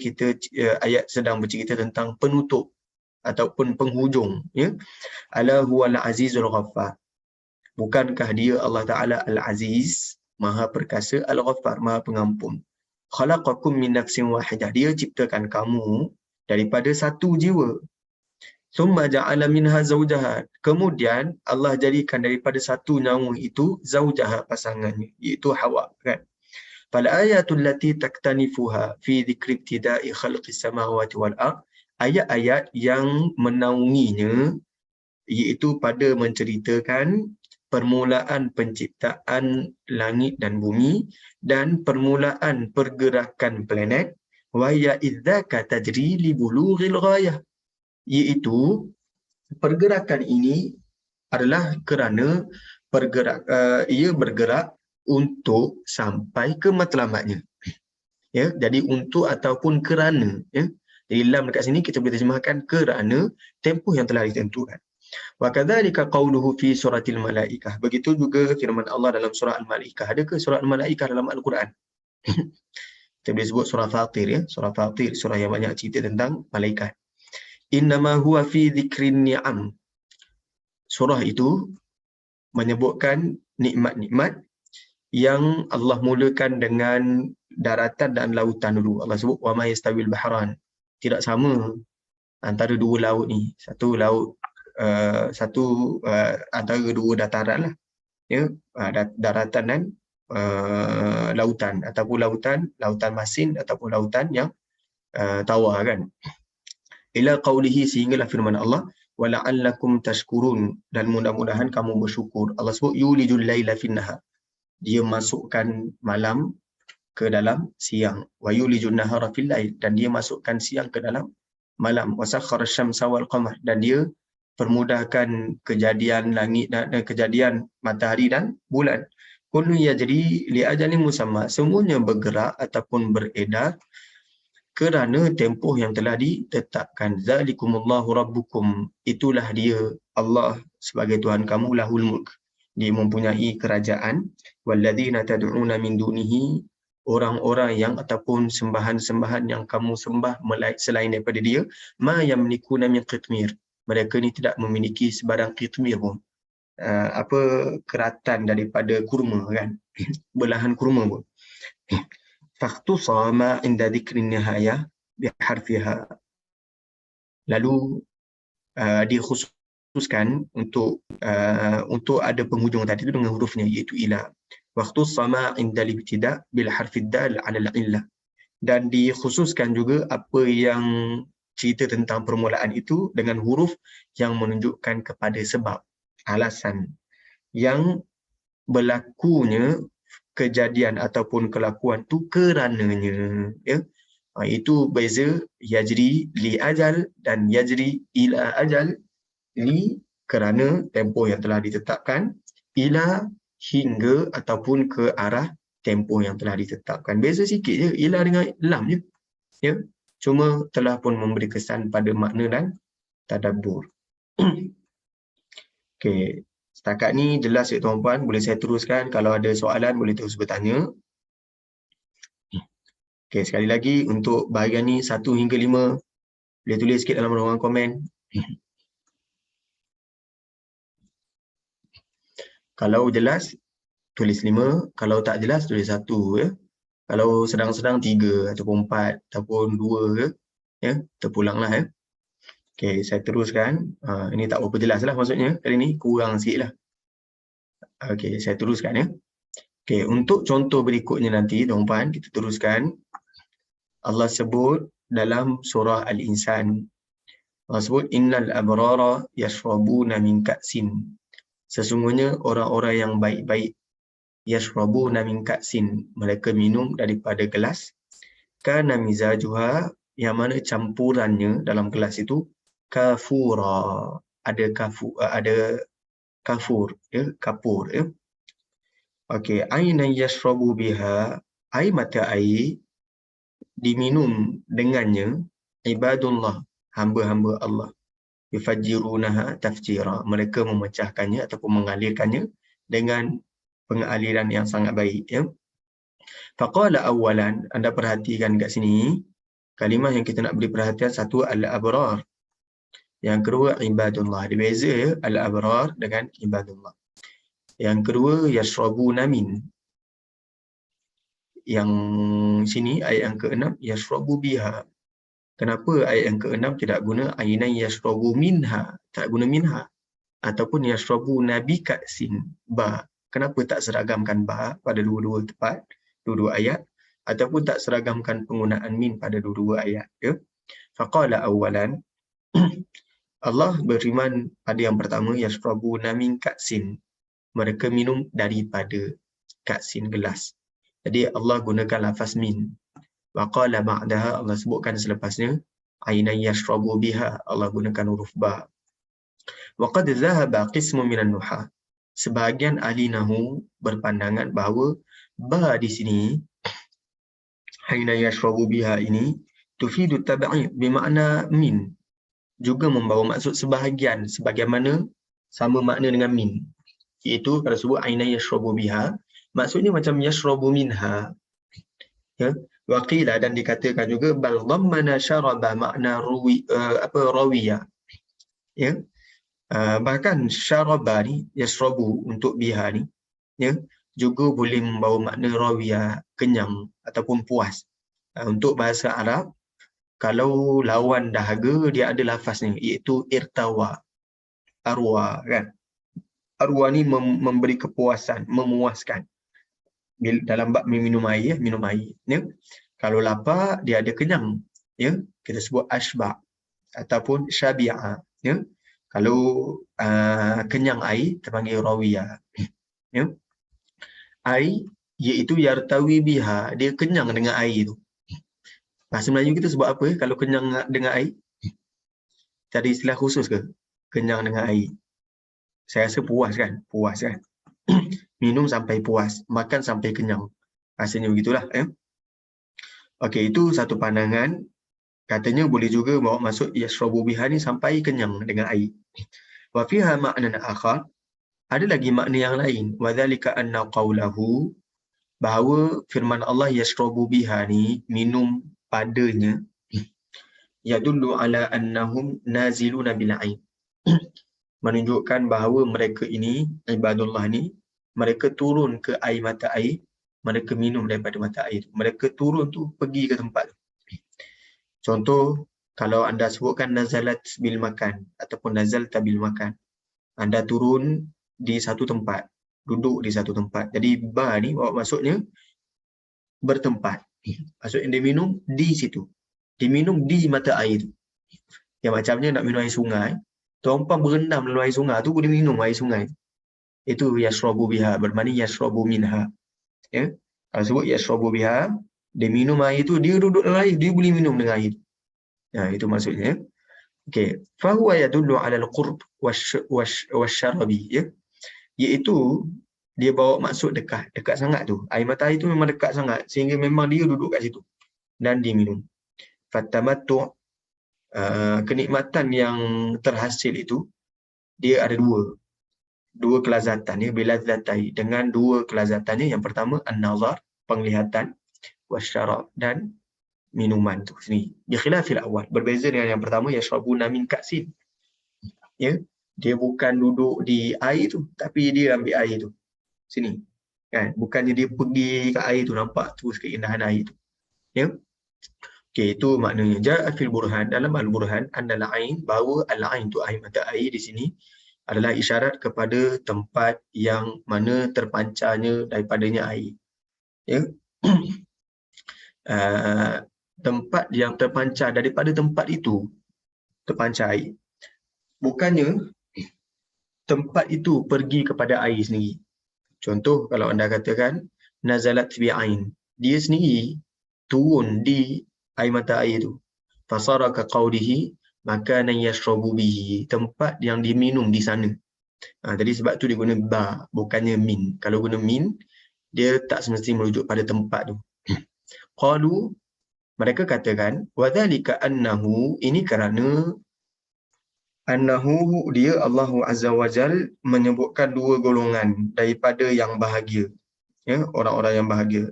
ayat sedang bercerita tentang penutup ataupun penghujung, ya. Ala huwal azizul ghaffar, bukankah dia Allah Ta'ala Al-Aziz, Maha Perkasa, Al-Ghaffar, Maha Pengampun. Khalaqakum min nafsin wahidah, dia ciptakan kamu daripada satu jiwa. Summa ja'ala minha zawjaha, kemudian Allah jadikan daripada satu nyawa itu zawjaha, pasangannya, iaitu Hawa, kan. Fal ayatul lati taktanifuha fi dhikri ibtida'i khalqis samawati wal ard, ayat-ayat yang menaunginya iaitu pada menceritakan permulaan penciptaan langit dan bumi dan permulaan pergerakan planet, wa ya idzaka tajri li bulughil ghayah, iaitu pergerakan ini adalah kerana ia bergerak untuk sampai ke matlamatnya. Ya, jadi untuk ataupun kerana, ya. Jadi lam dekat sini kita boleh terjemahkan kerana tempoh yang telah ditentukan. Wa kadzalika qauluhu fi suratil malaikah. Begitu juga firman Allah dalam surah Al-Malaikah. Adakah surah Al-Malaikah dalam Al-Quran? Kita boleh sebut surah Fatir, ya. Surah Fatir, surah yang banyak cerita tentang malaikat. Innama huwa fi dzikrin ni'am. Surah itu menyebutkan nikmat-nikmat yang Allah mulakan dengan daratan dan lautan dulu. Allah sebut wa ma yastawil bahran. Tidak sama antara dua laut ni. Satu laut antara dua dataran lah, ya, daratan dan lautan, ataupun lautan masin ataupun lautan yang tawar, kan. Ila qaulihi, sehinggalah firman Allah, wala'allakum tashkurun, dan mudah-mudahan kamu bersyukur. Allah sebut yulijul laila fin nahar, dia masukkan malam ke dalam siang, wa yulijun nahara fil lail, dan dia masukkan siang ke dalam malam, wa sakhkhara asy-syamsa wal qamar, dan dia permudahkan kejadian langit dan kejadian matahari dan bulan. Kullu yajri li ajalin musamma, semuanya bergerak ataupun beredar kerana tempoh yang telah ditetapkan. Zalikumullahu rabbukum, itulah dia Allah sebagai Tuhan kamu, lahul mulk, dia mempunyai kerajaan. Walladzina tad'una min dunihi, orang-orang yang ataupun sembahan-sembahan yang kamu sembah selain daripada dia, ma yamlikuna min qitmir, mereka ni tidak memiliki sebarang qitmir pun, keratan daripada kurma, kan. Belahan kurma pun. Fakhtusa ma inda dzikrin nihayah biharfiha, lalu dikhususkan untuk ada penghujung tadi itu dengan hurufnya, iaitu ila. Wakhtusa ma inda al-ibtida bil harfid dal ala al-illah, dan dikhususkan juga apa yang cerita tentang permulaan itu dengan huruf yang menunjukkan kepada sebab, alasan yang berlakunya kejadian ataupun kelakuan tu kerananya, ya. Itu beza yajri li ajal dan yajri ila ajal. Li kerana tempoh yang telah ditetapkan, ila hingga ataupun ke arah tempoh yang telah ditetapkan. Beza sikit je, ila dengan lam je, ya. Cuma telah pun memberi kesan pada makna dan tadabbur. Okey, setakat ni jelas ya tuan-puan, boleh saya teruskan. Kalau ada soalan boleh terus bertanya. Okey, sekali lagi untuk bahagian ni 1 hingga 5 boleh tulis sikit dalam ruangan komen. Kalau jelas tulis 5, kalau tak jelas tulis 1, ya. Kalau sedang-sedang 3 ataupun 4 ataupun 2 ke, ya, terpulanglah, ya. Okey, saya teruskan. Ini tak berapa jelas lah maksudnya, kali ni kurang sikit lah. Okey, saya teruskan, ya. Okey, untuk contoh berikutnya nanti tuan-puan, kita teruskan. Allah sebut dalam surah Al-Insan, Allah sebut innal abrara yashrabuna min ka'sin, sesungguhnya orang-orang yang baik-baik, yashrabuna min ka'sin, mereka minum daripada gelas, kana mizajuha, yang mana campurannya dalam gelas itu kafura, ada kafur, ya, kapur, ya. Okey, ainan yashrabu biha, air mata air diminum dengannya, ibadullah, hamba-hamba Allah, yufajjirunaha tafjira, mereka memecahkannya ataupun mengalirkannya dengan pengaliran yang sangat baik, ya. Faqala awalan, anda perhatikan kat sini kalimah yang kita nak beri perhatian, satu al-abrar, yang kedua ibadullah. Ada beza, ya, al-abrar dengan ibadullah. Yang kedua yashrabuna min, yang sini ayat yang ke-6 yashrabu biha. Kenapa ayat yang ke-6 tidak guna ainan yashrabu minha, tak guna minha, ataupun yashrabu nabi ka'sin ba? Kenapa tak seragamkan ba pada dua-dua tempat, dua-dua ayat, ataupun tak seragamkan penggunaan min pada dua-dua ayat, ya? Faqala awalan, Allah berfirman pada yang pertama, yashrabuna min ka'sin, mereka minum daripada ka'sin, gelas. Jadi Allah gunakan lafaz min. Wa qala ba'daha, Allah sebutkan selepasnya, ainan yashrabu biha, Allah gunakan huruf ba. Wa qad dhahaba qismun minan nuhah. Sebahagian ahli nahu berpandangan bahawa ba di sini, ainan yashrabu biha ini, tufidu tab'id bermakna min, juga membawa maksud sebahagian, sebagaimana sama makna dengan min, iaitu kalau sebut ainan yashrabu biha, maksudnya macam yashrabu minha, ya. Waqila, dan dikatakan juga bal dhammana syaraba makna rawiya, ya. Bahkan syaraba ni, yashrabu untuk biha ni, ya, juga boleh membawa makna rawiya, kenyang ataupun puas. Untuk bahasa Arab, kalau lawan dahaga dia ada lafaz ni, iaitu irtawa, arwa, kan. Arwa ni memberi kepuasan, memuaskan. Dalam bab minum air, ya. Kalau lapar dia ada kenyang, ya, kita sebut ashba ataupun syabi'a, ya. Kalau kenyang air terpanggil rawiya, ya. Air iaitu yartawi biha, dia kenyang dengan air tu. Bahasa Melayu kita sebut apa kalau kenyang dengan air? Ada istilah khusus ke? Kenyang dengan air. Saya rasa puas kan? Puas kan? Minum sampai puas, makan sampai kenyang. Rasanya begitulah. Okey, itu satu pandangan. Katanya boleh juga bawa masuk yashrabu biha ni sampai kenyang dengan air. Wa fiha ma'nan akhar. Ada lagi makna yang lain. Wa dhalika anna qawlahu, bahawa firman Allah yashrabu biha ni, minum padanya, yadullu ala annahum naziluna bil ain. Menunjukkan bahawa mereka ini, ibadullah ni, mereka turun ke air mata air, mereka minum daripada mata air. Mereka turun tu pergi ke tempat. Contoh, kalau anda sebutkan nazalat bil makan ataupun nazalta bil makan, anda turun di satu tempat, duduk di satu tempat. Jadi ba ni bawa maksudnya bertempat. Maksudnya dia minum di situ. Dia minum di mata air tu. Yang macamnya nak minum air sungai, tumpang berendam dalam air sungai tu boleh minum air sungai. Itu yashrabu biha, bermakna yashrabu minha. Ya. Kalau sebut yashrabu biha, dia minum air tu, dia duduk dalam air, dia boleh minum dengan air. Ya, itu maksudnya. Okey, fa huwa yadullu ala al-qurb wasyarabi, ya. Iaitu dia bawa maksud dekat, dekat sangat tu. Air mata air tu memang dekat sangat sehingga memang dia duduk kat situ dan dia minum. Fatamattu', kenikmatan yang terhasil itu dia ada dua kelazatan, ya, bilazzatai, dengan dua kelazatannya. Yang pertama an-nazar, penglihatan, wasyarab, dan minuman tu sendiri. Bi khilafil awal, berbeza dengan yang pertama, yashrabuna min ka'sin, ya. Dia bukan duduk di air tu, tapi dia ambil air tu sini, kan. Bukannya dia pergi ke air tu, nampak terus keindahan air tu, ya. Okey, itu maknanya. Ja'a fil burhan, dalam al-burhan, annal ain, bahawa al-ain tu air mata air di sini adalah isyarat kepada tempat yang mana terpancarnya daripadanya air, ya. Tempat yang terpancar daripada tempat itu, terpancar air. Bukannya tempat itu pergi kepada air sendiri. Contoh, kalau anda katakan nazalat bi'ain, dia sendiri turun di air mata air itu. Fasara ka qawlihi makanan yashrabu bihi, tempat yang diminum di sana. Tadi sebab tu dia guna ba, bukannya min. Kalau guna min, dia tak semestinya merujuk pada tempat tu. Qalu, mereka katakan, wa dhalika annahu, ini kerana annahu, dia Allah Azza wa Jal menyebutkan dua golongan daripada yang bahagia, ya, orang-orang yang bahagia.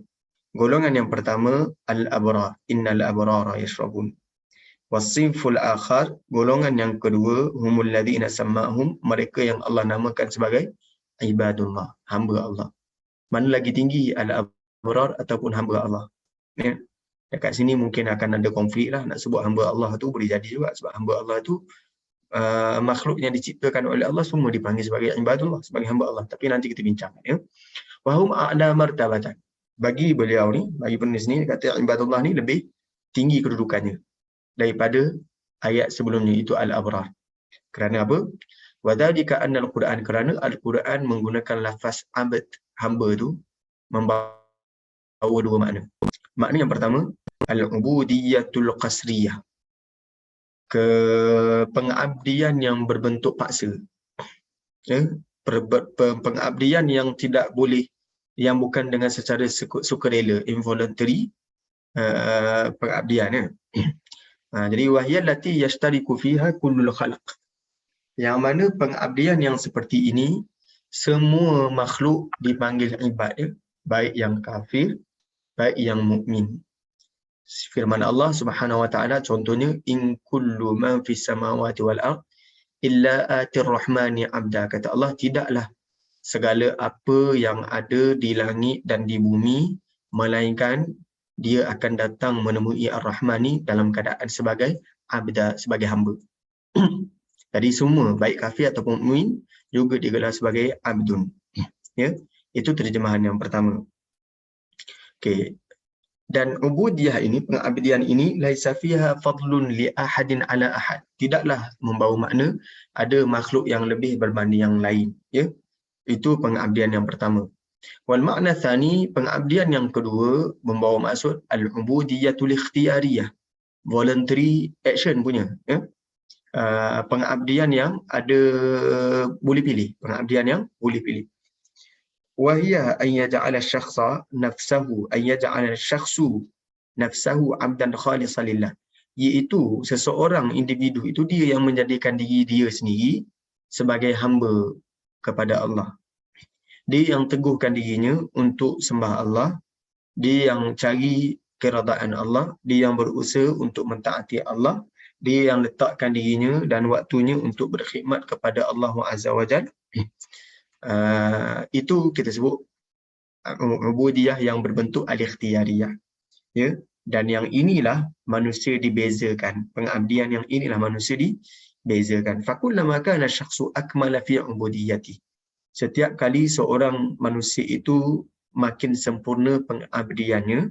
Golongan yang pertama al-abrar, innal abrara yashrabun. Wasinful akhar, golongan yang kedua, humul ladzina sammahum, mereka yang Allah namakan sebagai ibadullah, hamba Allah. Mana lagi tinggi, al-abrar ataupun hamba Allah, ya. Dekat sini mungkin akan ada konflik lah, nak sebut hamba Allah tu boleh jadi juga, sebab hamba Allah tu makhluk yang diciptakan oleh Allah semua dipanggil sebagai ibadullah, sebagai hamba Allah. Tapi nanti kita bincang, ya. Wahum a'la martabatan, bagi beliau ni, bagi penulis ni, kata ibadullah ni lebih tinggi kedudukannya daripada ayat sebelumnya, itu al-abrar. Kerana apa? Wadhalika anna al-Quran, kerana Al-Quran menggunakan lafaz abd, hamba tu membawa dua makna. Makna yang pertama, al-ubudiyyatul qasriyah, pengabdian yang berbentuk paksa. Ya, pengabdian yang tidak boleh, yang bukan dengan secara sukarela, involuntary pengabdian. Ya. Jadi wahyal lati yashtariku fiha kullul khalq, yang mana pengabdian yang seperti ini semua makhluk dipanggil ibad, ya? Baik yang kafir, baik yang mukmin. Firman Allah Subhanahu wa taala contohnya, in kullu man fis samawati wal ard illa atir rahmani abda. Kata Allah, tidaklah segala apa yang ada di langit dan di bumi melainkan dia akan datang menemui Ar-Rahmani dalam keadaan sebagai abda, sebagai hamba. Jadi semua baik kafir ataupun mukmin juga digelar sebagai abdun. Ya, itu terjemahan yang pertama. Okey. Dan ubudiyah ini, pengabdian ini, laisa fiha fadlun li ahadin ala ahad. Tidaklah membawa makna ada makhluk yang lebih berbanding yang lain, ya. Itu pengabdian yang pertama. Wal makna tsani, pengabdian yang kedua membawa maksud al-ubudiyatul ikhtiyariyah, voluntary action punya, ya. Pengabdian yang ada boleh pilih, pengabdian yang boleh pilih. Wahia an yaj'ala syakhsa nafsahu, an yaj'ala syakhsu nafsahu 'abdan khalisan lillah, iaitu seseorang individu itu dia yang menjadikan diri dia sendiri sebagai hamba kepada Allah. Dia yang teguhkan dirinya untuk sembah Allah, dia yang cari keredaan Allah, dia yang berusaha untuk mentaati Allah, dia yang letakkan dirinya dan waktunya untuk berkhidmat kepada Allah Azza wa Jalla. Itu kita sebut ubudiyah yang berbentuk al-ikhtiyariyah, ya. Dan yang inilah manusia dibezakan, pengabdian yang inilah manusia dibezakan. Fakullama kana syakhsu akmala fi ubudiyati, setiap kali seorang manusia itu makin sempurna pengabdiannya,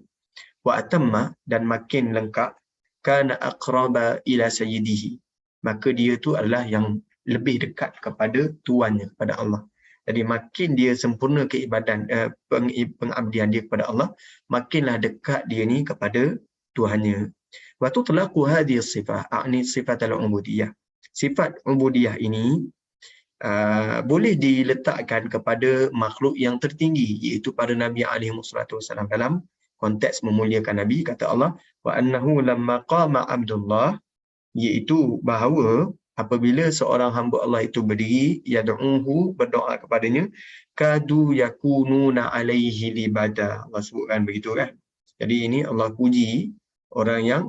wa atamma, dan makin lengkap, kana aqraba ila sayyidihi, maka dia tu adalah yang lebih dekat kepada tuannya, kepada Allah. Jadi makin dia sempurna keibadan, pengabdian dia kepada Allah, makinlah dekat dia ni kepada Tuhannya. Wa tutlaqu hadhihi sifat, a'ni sifat al-ubudiyah. Sifat ubudiyah ini boleh diletakkan kepada makhluk yang tertinggi, iaitu para Nabi alaihissalam. Dalam konteks memuliakan Nabi, kata Allah, wa annahu lamma qama abdullah, iaitu bahawa apabila seorang hamba Allah itu berdiri, yad'uhu, berdoa kepadanya, kadu yakununa alaihi libada. Allah sebutkan begitu, kan. Jadi ini Allah puji orang yang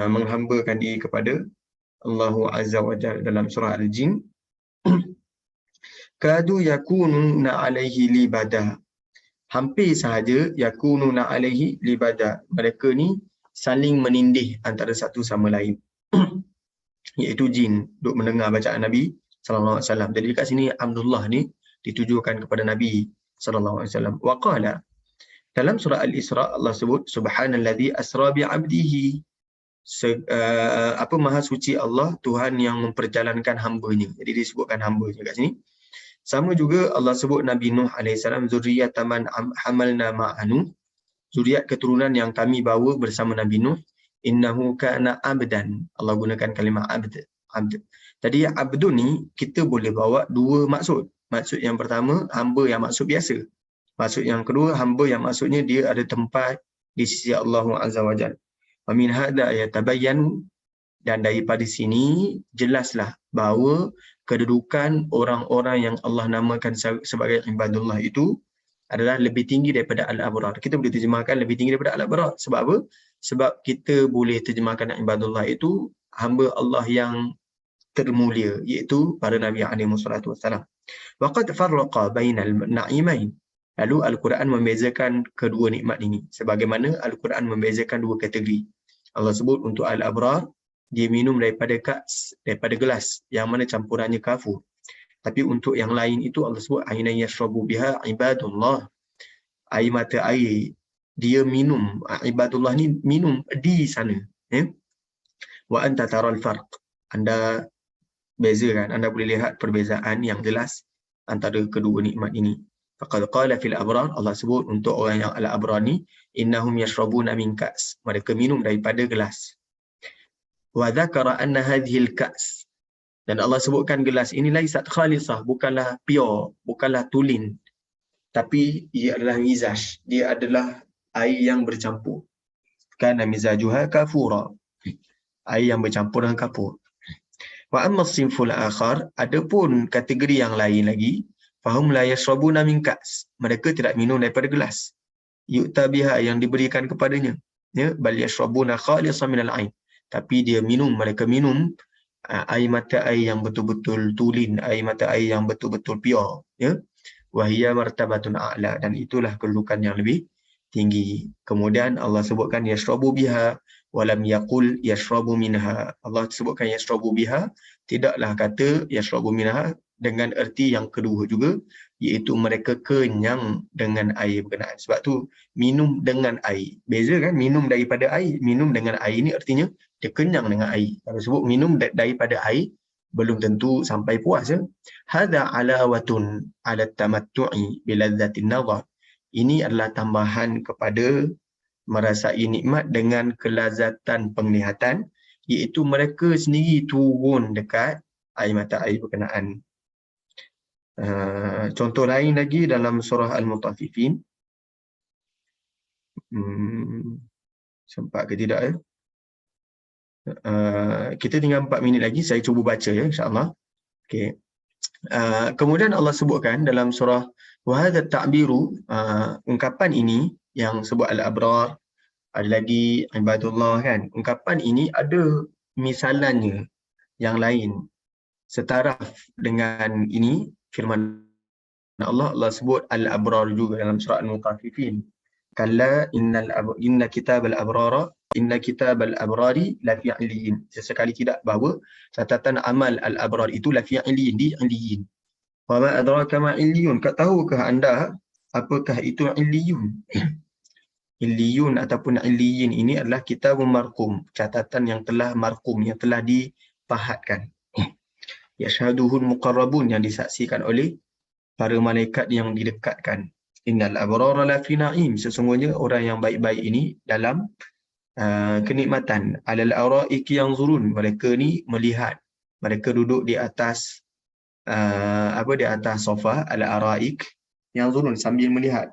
menghambakan diri kepada Allah Azza wa Jalla dalam surah Al-Jin. Kadu yakununa alaihi libada, hampir sahaja, yakununa alaihi libada, mereka ni saling menindih antara satu sama lain. Iaitu jin duk mendengar bacaan Nabi sallallahu alaihi wasallam. Jadi dekat sini Abdullah ni ditujukan kepada Nabi sallallahu alaihi wasallam. Wa qala, dalam surah Al-Isra Allah sebut, subhanallazi asra bi 'abdihi, maha suci Allah, Tuhan yang memperjalankan hamba-Nya. Jadi disebutkan hamba dekat sini. Sama juga Allah sebut Nabi Nuh alaihissalam, zurriyatan man hamalna ma'anu, zuriat keturunan yang kami bawa bersama Nabi Nuh. Innahu kana abdan, Allah gunakan kalimah abd. Jadi abdun ni kita boleh bawa dua maksud. Maksud yang pertama, hamba yang maksud biasa. Maksud yang kedua, hamba yang maksudnya dia ada tempat di sisi Allah Azza wa Jalla. Wa min hadza yatabayyanu, dan daripada sini jelaslah bahawa kedudukan orang-orang yang Allah namakan sebagai ibadullah itu adalah lebih tinggi daripada al-abrar. Kita boleh terjemahkan lebih tinggi daripada al-abrar. Sebab apa? Sebab kita boleh terjemahkan ibadullah itu hamba Allah yang termulia, iaitu para Nabi alaihissalam. Waqad farraqa bainal na'imain. Lalu Al-Quran membezakan kedua nikmat ini. Sebagaimana Al-Quran membezakan dua kategori. Allah sebut untuk al-abrar, dia minum daripada gelas yang mana campurannya kafur. Tapi untuk yang lain itu Allah sebut aina yashrabu biha ibadullah, air mata air dia minum, ibadullah ni minum di sana, ya. Wa anta taral farq, anda Beza kan? Anda boleh lihat perbezaan yang jelas antara kedua nikmat ini. Faqad qala fil abrar, Allah sebut untuk orang yang al-abrar ni, innahum yashrabuna min ka's, mereka minum daripada gelas. Wa dzakara anna hadhihi al-ka's, dan Allah sebutkan gelas ini laisat khalisah, bukanlah pure, bukanlah tulen, tapi ia adalah mizaj, dia adalah air yang bercampur. Kana mizajuha kafura, air yang bercampur dengan kapur. Wa amma as-sinful akhar, adapun kategori yang lain lagi, fahum la yashrabuna min ka's, mereka tidak minum daripada gelas. Yu'ta biha, yang diberikan kepadanya, ya, bal yashrabuna khalisan minal ain, tapi dia minum, mereka minum air mata air yang betul-betul tulen, air mata air yang betul-betul pure, ya. Wa hiya martabatun a'la, dan itulah kedudukan yang lebih tinggi. Kemudian Allah sebutkan yashrabu biha walam yaqul yashrabu minha. Allah sebutkan yashrabu biha, tidaklah kata yashrabu minha dengan erti yang kedua juga, iaitu mereka kenyang dengan air berkenaan. Sebab tu minum dengan air. Beza kan? Minum daripada air, minum dengan air ni artinya dia kenyang dengan air. Kalau sebut minum daripada air, belum tentu sampai puas, ya. Hadza alawatun ala tamattu'i biladzatin nazar. Ini adalah tambahan kepada merasai nikmat dengan kelazatan penglihatan, iaitu mereka sendiri turun dekat air mata air berkenaan. Contoh lain lagi dalam surah Al-Mutaffifin. Sempat ke tidak, ya? Kita tinggal 4 minit lagi, saya cuba baca, ya, insya-Allah. Okey. Kemudian Allah sebutkan dalam surah wa hadza ta'biru, ungkapan ini yang sebut al-abrar, ada lagi ibadullah kan. Ungkapan ini ada misalannya yang lain setaraf dengan ini firman Allah sebut al-abrar juga dalam surah Al-Mutaffifin. Kalla inna kitabal abrara inna kitabal abrari lafi 'illiyin. Sesekali tidak, bahawa catatan amal al-abrar itu lafi 'illiyin, di 'illiyin. Wa ma adraka ma 'illiyun, kau tahukah anda apakah itu 'illiyun? Illiyun ataupun 'illiyin ini adalah kitabun marqum, catatan yang telah marqum, yang telah dipahatkan. Yashhaduhul muqarrabun, yang disaksikan oleh para malaikat yang didekatkan. Innal abrara lafi na'im, sesungguhnya orang yang baik-baik ini dalam kenikmatan. Alal araiki yanzurun, mereka ni melihat, mereka duduk di atas di atas sofa, al araik yanzurun, sambil melihat.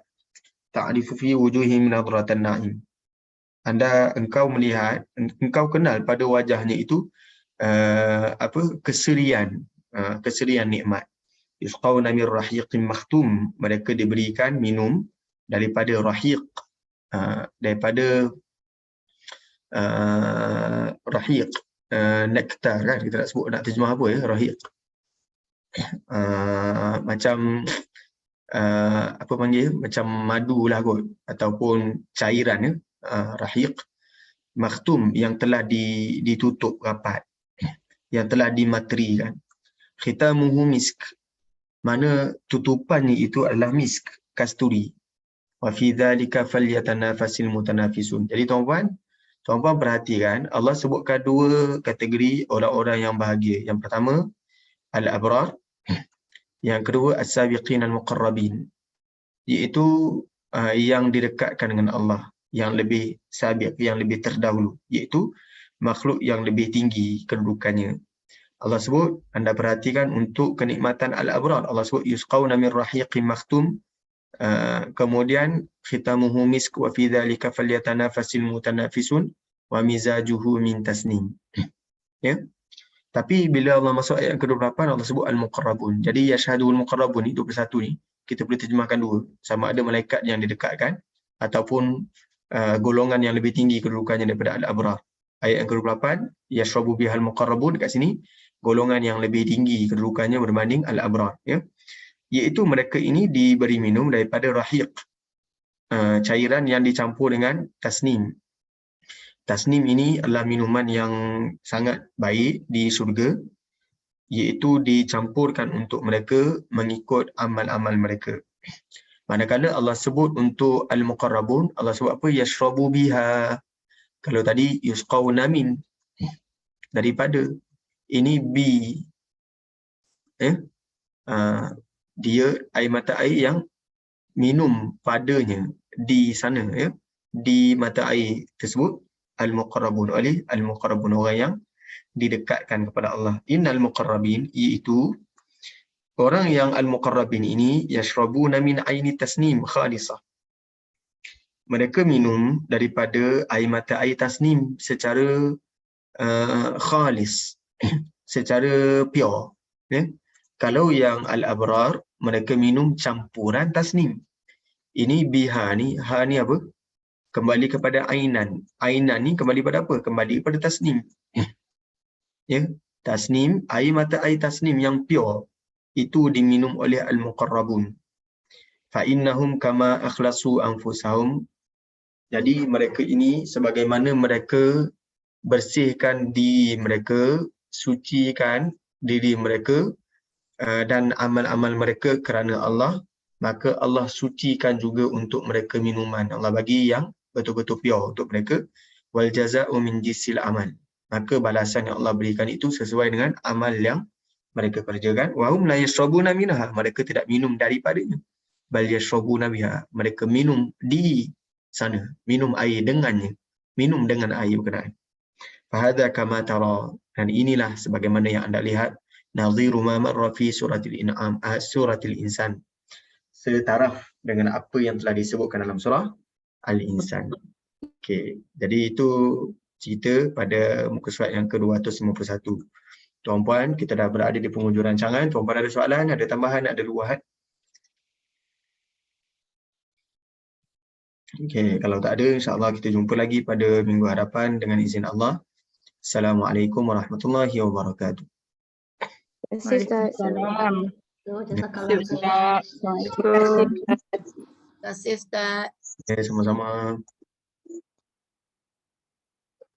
Ta'rifu fi wujuhihim nadratan na'im, engkau melihat, engkau kenal pada wajahnya itu keserian nikmat. Yusqawna min rahiqin makhtum, mereka diberikan minum daripada rahiq, daripada rahiq, nektar kan, kita nak sebut, nak terjemah apa, ya, rahiq, macam apa panggil, macam madu lah kot, ataupun cairan, ya. Rahiq makhtum, yang telah ditutup rapat, yang telah dimaterikan. Khitamuhu misk, mana tutupannya itu adalah misk, kasturi. Wa fi dzalika falyatanafasil mutanafisun. Jadi tuan-puan perhatikan, Allah sebutkan 2 kategori orang-orang yang bahagia. Yang pertama al-abrar, yang kedua as-sabiqin al-muqarrabin, iaitu yang didekatkan dengan Allah, yang lebih sabiq, yang lebih terdahulu, iaitu makhluk yang lebih tinggi kedudukannya. Allah sebut, anda perhatikan untuk kenikmatan al-abrar, Allah sebut yusqawna min rahiqin makhtum, kemudian khitamuhu misk wa fi dzalika falyatanafasil mutanafisun wa mizajuhu min tasnim. Ya. Tapi bila Allah masuk ayat ke-28, Allah sebut al-muqarrabun. Jadi yashhadul muqarrabun ni 21 ni kita boleh terjemahkan 2, sama ada malaikat yang didekatkan ataupun golongan yang lebih tinggi kedudukannya daripada al-abrar. Ayat yang ke-28 yashrabu bihal muqarrabun, dekat sini golongan yang lebih tinggi kedudukannya berbanding al-abrar, ya. Iaitu mereka ini diberi minum daripada rahiq, cairan yang dicampur dengan tasnim. Tasnim ini adalah minuman yang sangat baik di syurga, iaitu dicampurkan untuk mereka mengikut amal-amal mereka. Manakala Allah sebut untuk al-muqarrabun, Allah sebut apa? Yashrabu biha. Kalau tadi yusqawna min, daripada, ini bi, dia air mata air yang minum padanya di sana, di mata air tersebut al-muqarrabun, oleh al-muqarrabun, orang yang didekatkan kepada Allah. Innal muqarrabin, iaitu orang yang al-muqarrabin ini, yashrabuna min aini tasnim khalisah, mereka minum daripada air mata air tasnim secara khalis, secara pure, Kalau yang al-abrar, mereka minum campuran tasnim. Ini biha ni, ha ni apa? Kembali kepada ainan. Ainan ni kembali pada apa? Kembali kepada tasnim. Tasnim, air mata air tasnim yang pure, itu diminum oleh al-muqarrabun. Fa innahum kama akhlasu anfusahum. Jadi mereka ini sebagaimana mereka bersihkan diri mereka, sucikan diri mereka dan amal-amal mereka kerana Allah, maka Allah sucikan juga untuk mereka minuman. Allah bagi yang betul-betul pure untuk mereka. Wal jaza'u min jinsil amal. Maka balasan yang Allah berikan itu sesuai dengan amal yang mereka kerjakan. Wa hum la yashrabuna minha. Mereka tidak minum daripadanya. Bal yashrabuna biha. Mereka minum di sana, minum air dengannya, minum dengan air berkenaan. Fahadha kama tara, dan inilah sebagaimana yang anda lihat, nadhiru ma marra fi suratil in'am, suratil insan, setaraf dengan apa yang telah disebutkan dalam surah Al-Insan. Okey, jadi itu cerita pada muka surat yang ke-251. Tuan-puan, kita dah berada di penghujung rancangan. Tuan-puan ada soalan, ada tambahan, ada luahan? Okey, kalau tak ada, insya-Allah kita jumpa lagi pada minggu hadapan dengan izin Allah. Assalamualaikum warahmatullahi wabarakatuh. Terima kasih Ustaz. Terima kasih Ustaz. Assalamualaikum. Terima kasih Ustaz. Okay, sama-sama.